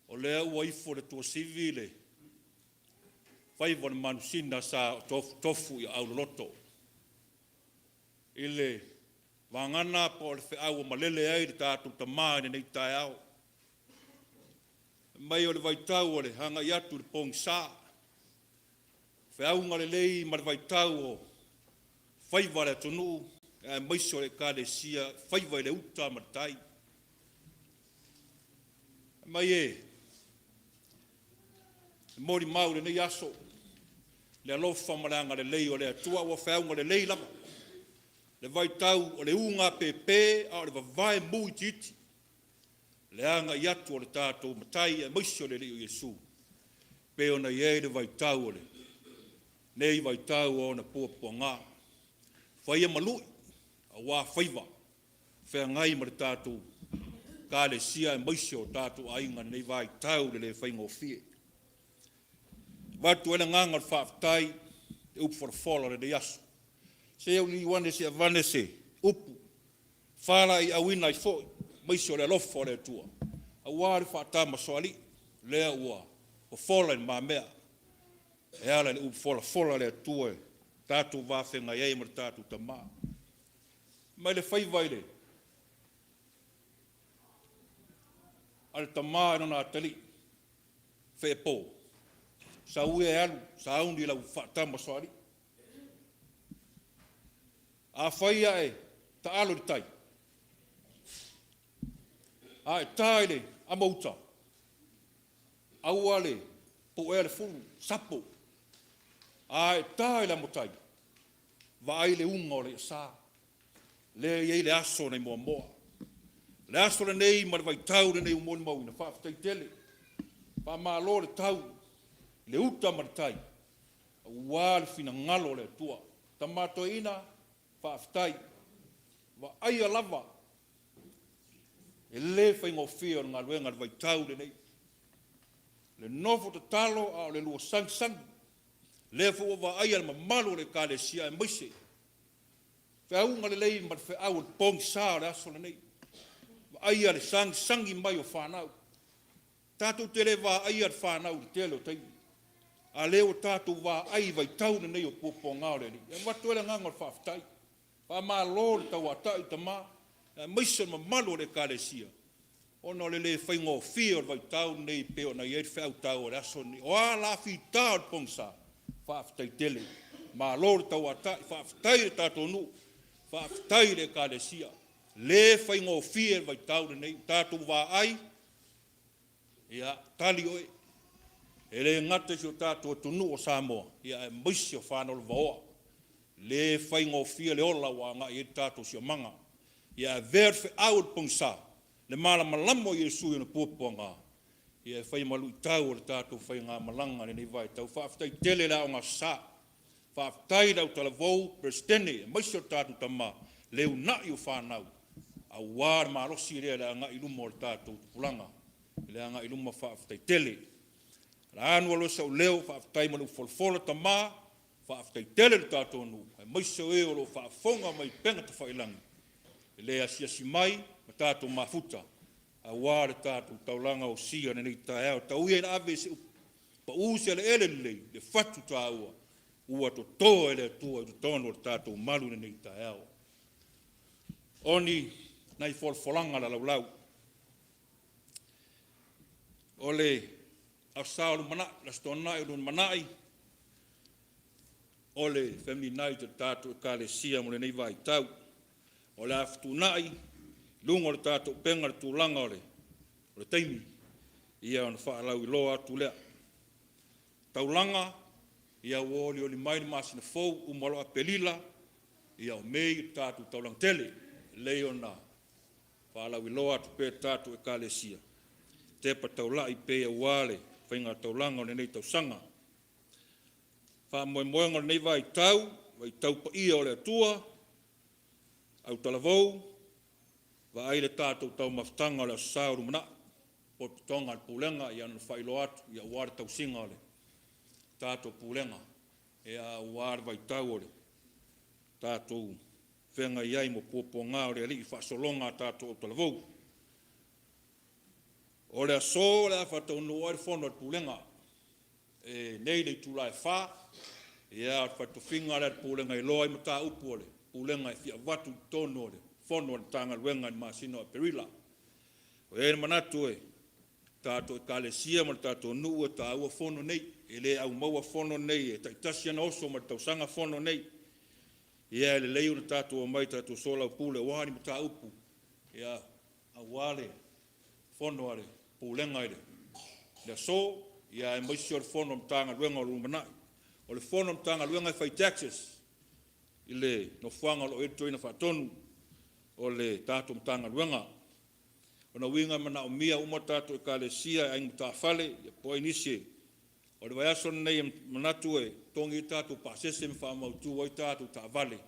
O lea ua ifo le tua sivi le, whai wana manusina sa tofu I auloloto. Ile, wangana po le feʻau o malele ai le tātou tamā nei tai au. Mai o le vaitau o le hanga I atu le Pogisa. Feʻau lenei ma le vaitau o whaiva le atonu, e maiso le kalesia, whaiva le uta ma le tai. Mai mori mau le nei aso, le alofa ma le anga lenei o le atua o feʻau lenei lama. Le vaitau o le unga pepe, a o le vavae mui titi. Le anga I atu o le tātou matai e maiso le leo Iesu. Pe ona ie le vaitau o le. Nei vaitau o na puapua ngā. Whaia malui, a wā whaiva. Whea ngai ma le tātou. Ka le sia e maiso o tātou ainga nei vaitau le faigofie. Watu ele nganga le whaafitai, e upu wharafola le aso. Se au ni wane se avane se, upu. Whala I awina I foi. Maiso le alofa le tua. A wāre whaatama soali, lea ua, o fola in mamea. E ala le upu fola le tua, tātou wāwhenga iei ma tātou tamā. Mai le whaivaile. Ale tamā e nona atali, whepō. Sa ue e alu, sa aundi lau whaatama soali. A whaia e, ta alo le tai. Ai taile amauta. Auale po ele fulu sapo. Ai taile amotai. Vai le unga le sa. Le ye le aso nei moa moa. Le aso le nei ma vai tau le nei umon mau na fa tele. Pa malo le tau. Le uta martai. Auale fina ngalo le tua. Tamato ina fa tai. Va ai lava. E le faigofie o ngā luenga le vaitau le nei. Le nofo te talo a le lua sang. Le fu o ai al mamalu le kalesia e maise. Feʻau le lei ma le feʻau le Pogisa le aso le nei. Ai al sangi mai o whanau. Tātou te le ai al whanau le tele o teimi. A le o tātou ai vaitau le nei o puponga o le nei. E watu ele nganga le whaafitai. Pa malo le tau atai tamā. Maise mamalu le kalesia. Ono le faigofie o le vaitau nei pe ona iei feʻau tau o le aso ni. O a la fita o le Pogisa. Whaafitai tele. Malo le tau atai. Whaafitai le tātou nu. Whaafitai le kalesia. Le faigofie le vaitau le nei. Tātou ai. Ia tali oe. E le ngata si o tātou tunu o Samoa. Ia e maise o whanau le vaoa. Le faigofie le ola wa ngā i tātou si o manga. Ia ver feʻau le Pogisa. Le malamalama o Iesu i na puapua ngā. Ia e whai malu I tau o le tātou whai ngā malanga nei vai tau. Whaafitai tele la o ngā sa. Whaafitai lau talavou, presidente, maise o tātou tamā. Leu nai o whanau. A wār malosi rea le anga iluma o le tātou pulanga. Le anga iluma whaafitai tele. La anu alo sa o leo, whaafitai malu folfola tamā. Whaafitai tele le tātou anu. Maise o e o lo whaafonga mai penga ta whailangi. Le asiasi mai, ma tātou mafuta. A wāre tātou taulanga o sia nei tai au. Tau ia na ave se pa usia le ele lei, le fatu tā ua. Ua to toa ele atua, to tono le tātou malu nei tai au. Oni, nai folfolanga la laulau. Ole, au sao lu mana, la stona e lu manai. Ole, family night o tātou kalesia mo le nei vai tau. O le aftunai, lunga le tātou penga le tūlanga o le taimi. Ia ona whaalau I loa atu lea. taulanga, ia woli o li mai ni masina fou, umalo a pelila, ia o mei tātou taulang tele, leona, whālau iloa tu pē tātou e kālesia. Te pa taulai pē a wale, whainga taulanga o lenei tausanga. Whamoemoenga nei vai tau pa ia o le atua, au talavou, wa aile tātou tau maftanga o le sauru mana, po tonga al pulenga, ia anu whailo atu, ia uare tau singa o le tātou pulenga, ia uare vai tau o le tātou whenga iai mo puapo ngā o le ali, whaasolonga tātou o talavou. O le aso, le a whatau no oare whono al pulenga, nei nei tūlai wha, ia whatu whinga le pulenga i loa i mata upu o le, pulenga i fia watu tono o le, whono le tanga luenga i masino a perila. O e manatu e, tātou e kālesia ma tātou nuu e tā ua whono nei, e le au maua whono nei, e taitasi ana oso ma tausanga whono nei. Ia le leu na tātou o mai tātou sola pule wāni ma tā upu, ia a wale whono ale, pulenga ele. Ia so, ia e maisi o le whono ma tanga luenga o lumanai. O le whono ma tanga luenga i whai taxes, i le no whanga lo eto ina whatonu, o le tātou ma tanga luenga. O na winga manaʻomia uma tātou e kālesia ai mta whale, ia poe nisi. O le vaiaso nei manatu e tongi tātou pasese me whaamautu ai tātou tā vale.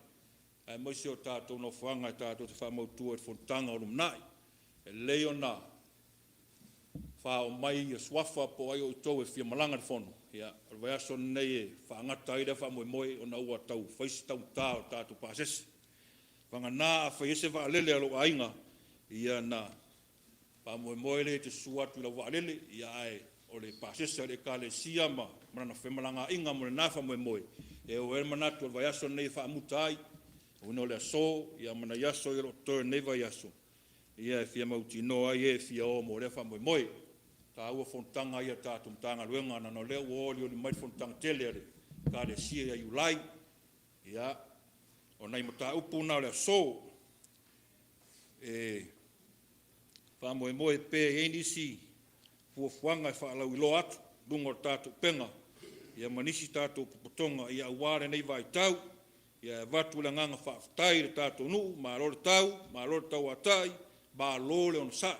Ai moisi o tātou no whanga e tātou te whaamautu e whontanga o lumnai. E leo na whao mai ia swafa po ai o tau e whia malanga de whono. Ia, o le vaiaso nei e whaangata i rea whaamoe moe o na ua tau whaisi tau tā o tātou pasese. Whanga nā a whaiese wha alele alo ainga, ia na Pamoe moe le te suatu la waalele, ia ai o le pasesa le kale siama, mana whemalanga inga mo le nafa moe. E o e manatu o vaiaso nei whaamutai, o ino le aso, ia mana yaso i roto nei vaiaso. Ia e fia mauti no ai e fia o mo le whamoe. Ta ua fontanga ia tātum tanga luenga, na no leo oli o li mai fontanga tele ale, kale sia ia iulai, ia, o nei mata upu na le aso, Whamoe moe pē e nisi fuafuanga e whaalau i lo atu, lungo tātou penga, ia manisi tātou pupotonga, ia uare nei vai tau, ia watu le nganga whaafutai le tātou nuu, ma lore tau atai, ma lore on sai.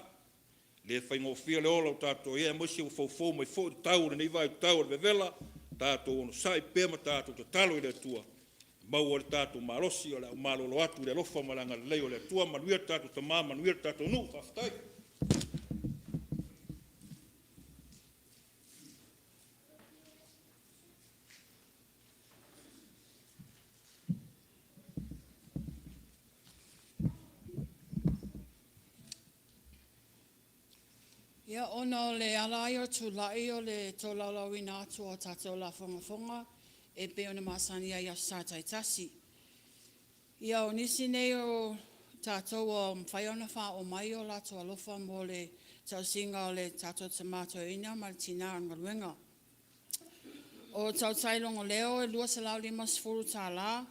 Le faigofie le ola o tātou, ia moisi o fau mai fo tau le nei vai tau le vevela, tātou on sai pēma tātou te talo i le tua. Mau o le tātou malosi, o le malolo atu, le lofa malanga le lei o le tua, manuia tātou tamā, manuia tātou nuu, whaafutai. Ia ona o le alai o tūlai o le tōlaulauina atu o tātou la whongafonga, e pe ona masani ai a sataitasi. Ia o nisi nei o tātou o mwhaiona wha o mai o lato alofa mo le tausinga o le tātou Mataio ma le tina anga luenga. O tautailongo leo e lua se lau 5 tā la,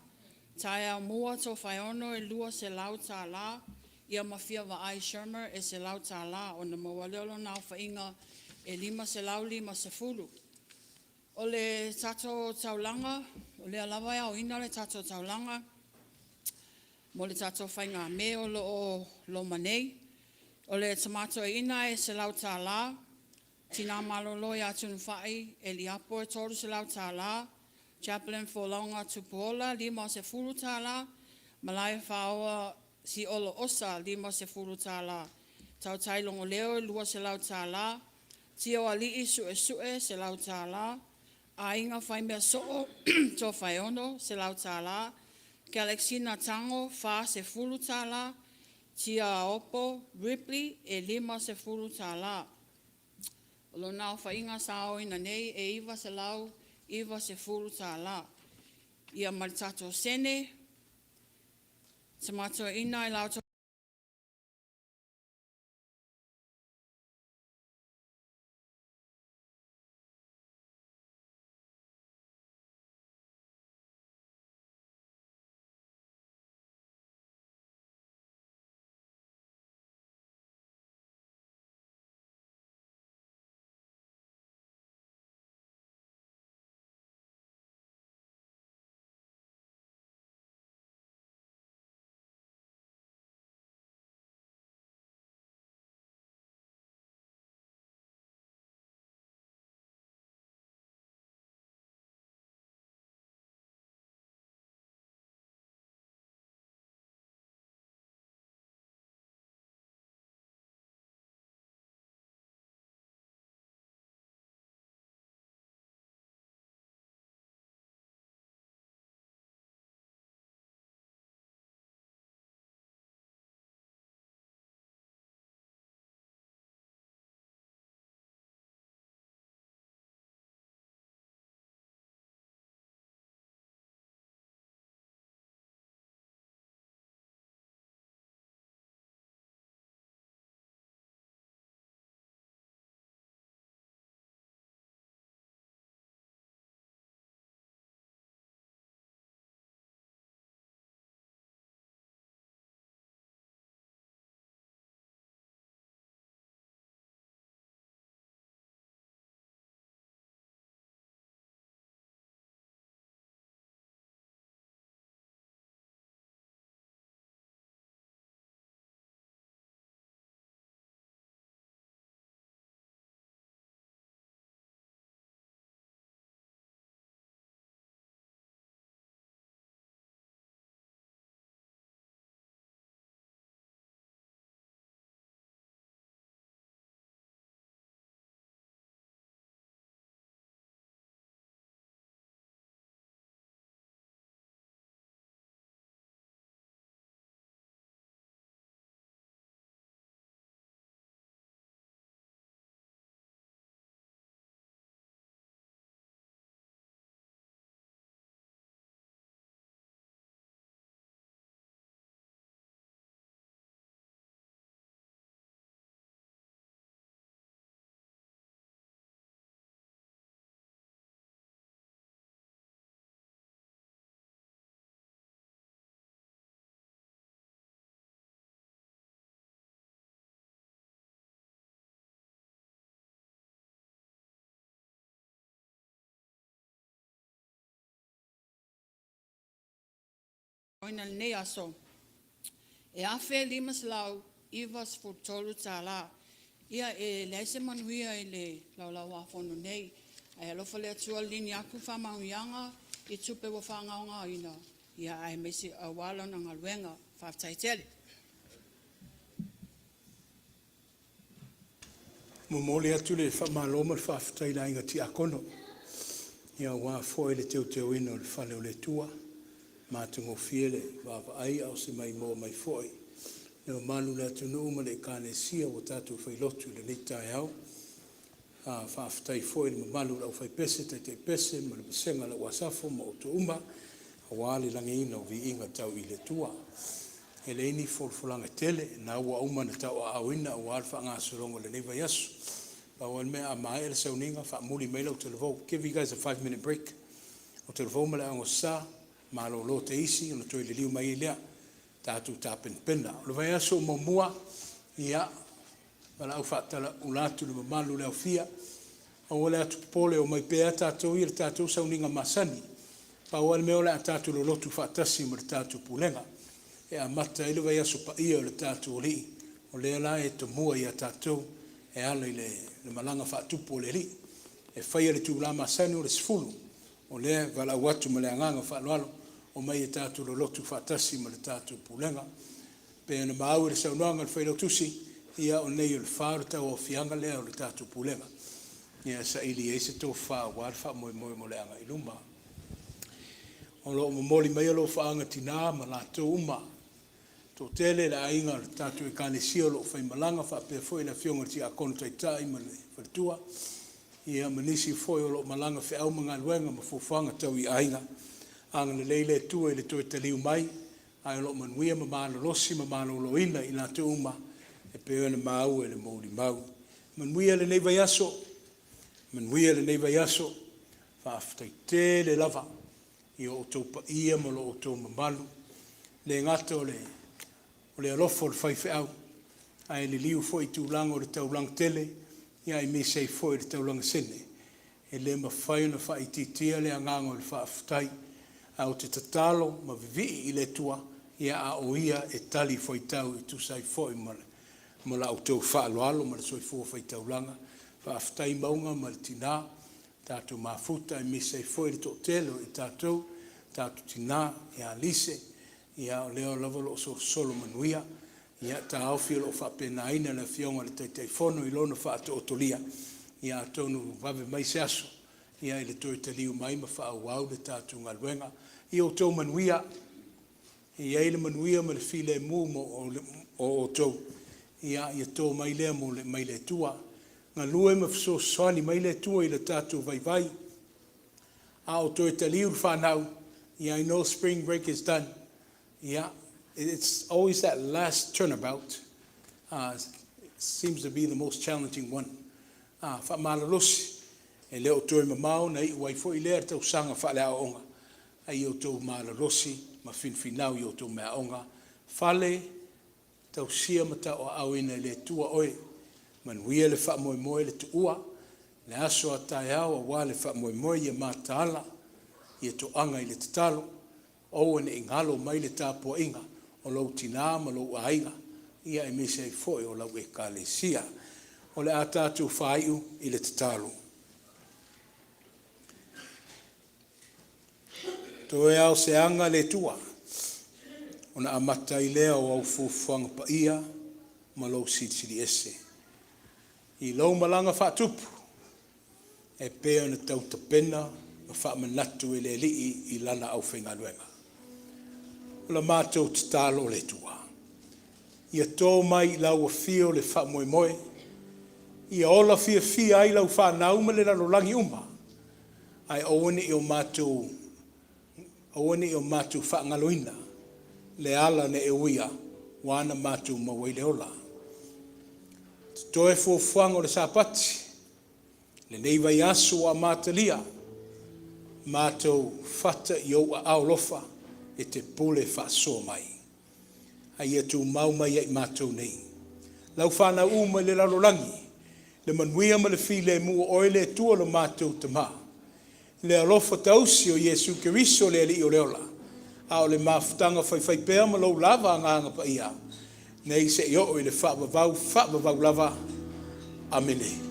tae au mua Tofaeono e lua se lau tā la, ia mafia wa ai Shermer e se lau tā la, o na mawaleolo nao whainga e 5 se lau 5. O le tātou taulanga, o le alawai au ina le tātou taulanga, mo le tātou whainga me o lo manei, o le tamato e ina e se lau tā la, tina malolo i atunu whai, e liapo e toru se lau tā la, chaplain for launga tupuola, 5 se furu tā la, malai whaoa si olo osa, 5 se furu tā la, tau tailongo leo, 2 se lau tā la, tio ali sue se lau tā la, a inga whai mea soo, Tofaeono se lau tā la, Galaxina tango, 4 se furu tā la, tia opo, Ripley, e 5 se furu tā la. Lo nao whainga sao ina nei, e 2 se lau, 2 se furu tā la. Ia maritato sene, tamato ina i lau oina lenei aso. E afe limas lau ivas futolu tala. Ia e leise manuia i le laulau a fono nei. Ai alofa le atua lini aku whamauianga i tupe wa whangaonga ina. Ia ai mesi awala na ngaluenga whaftaitele. Momole atu le whamaloma le whaftaila inga ti akono. Ia wā foe le teo ino le whale o le tua. Mātungo fiele wāwaai au se mai mō mai foe. Neo malu le atu nuu ma le kāne sia o tātou whailotu le leitai au. Whaftai foe le malu lau whai pese, taitai pese, ma le pasenga la wasafo ma o tu uma. Awale lange ina o vi inga tau i le tua. E le ini folfolanga tele, na ua uma na tau a awina o alfa ngā sorongo le neiva yasu. Pawal mea a mae le sauninga, wha muli meila o telefo. Give you guys a 5-minute break. O telefo mele ango sa, malo lo te isi, o na toi le liu mai ilea, tātu tā penpena. O le vai aso mo mua, ia, wala au whaatala ulatu le mamalu leo fia, o wale atu pole o mai pea tātou i le tātou sauninga masani. Pawal mea ole a tātou lo lotu whaatasi mo le tātou pulenga. E a mata ile vai aso pa ia o le tātou li, o le ala e to mua i a tātou, e ala i le malanga whaatupu o le li. E whaia le tūla masani o le sifulu, o le valaau atu ma le anganga whaaloalo, o mai e tātou lo lotu whaatasi ma le tātou pulenga. Pe ana maau le saunoanga le whailau tusi, ia o nei o le whaaru tau o fianga lea o le tātou pulenga. Ia sa ili e se tō whaa wār wha moe mo le anga iluma. O lo moli mai alo whaanga tina ma la tō uma. Tō tele la ainga le tātou e kāne sia lo whai malanga wha pia foi la fionga ti a kono taitai ma le Faatuatua. Ia manisi foi o lo malanga feʻau ma ngā luenga ma fōwhanga tau i ainga. Anga le leile tua i le toi taliu mai. Ai lo manuia ma malosi ma maloloina i la tō uma. E peo na mau e le mauri mau. Manuia le nei vai aso. Manuia le nei vai aso. Whaaftai te le lava. I o tō pa ia ma lo o tō mamalu. Le ngata o le alofo le whai feʻau. Ai le liu foi tūlanga o le taulang tele. Ia i me sei foi le taulanga sene. E le mawhai na whai titia le angango le whaaftai. Au te tatalo ma vivi i le tua. Ia a o ia e tali foi tau i tu sai foi ma la autou whaaloalo ma le soi fua whai taulanga. Whaaftai maunga ma le tina. Tātou mafuta i me sei foi le tō telo i tātou. Tātou tina i a lise. Ia o leo lavalo o solo manuia. Ia ta awhia lo whapena ina na fionga le taitai whono i lona whaato otolia. Ia tonu wawe mai se aso. Ia i le toi te liu mai ma whaau au le tātou ngā luenga. Ia o tau manuia. Ia i le manuia ma le file mu o tau. Ia i tau mai lea mo le mai le tua. Ngā lue ma fiso soani mai le tua i le tātou vai vai. A o toi te liu whanau. Ia I know spring break is done. Ia. It's always that last turnabout. It seems to be the most challenging one. Whamalosi. E leo toi mamau na I wai fo I lea tau sanga whaleau onga. Ai o tau malalosi, ma finfinau I o tau mea onga. Whale, tau sia mata o awina le tua oe. Manuia le wha moe moe le tuua. Le aso a tai au a wā le wha moe moe I a mātaala. I a to anga I le tatalo. O ane ingalo mai le tāpua inga. O lau tina ma lau ainga. Ia e mese ai foe o lau e kālesia. O le a tātou whaiu I le tatalo. Toe au se anga le tua. Ona a Mataio lea o au fufuanga pa ia. Ma lau siri ese. I lau malanga whaatupu. E pēo na tau tapena. Ma faamanatu I le lii I lana au whainga luenga. La mātou te tālo le tua. Ia tō mai lau a fio le wha moe moe. Ia ola fia ai lau whanau ma le lalolangi uma. Ai owane I o mātou whaangaloina. Le ala ne e uia. Wana mātou mawai le ola. Toe fuafuanga o le sāpati. Le nei vai aso a mātalia. Mātou whata I o a aolofa. E te pole whaasoa mai. Ai e tū mau mai ai mātou nei. Lau whanau uma le lalolangi. Le manuia ma le file mua oile e tua lo mātou te maa. Le alofa tausi o Iesu Keriso le ali o leola. a o le mafutanga whai pēr ma lou lava nganga pa ia. Nei se i o i le whaavavau lava. Amene.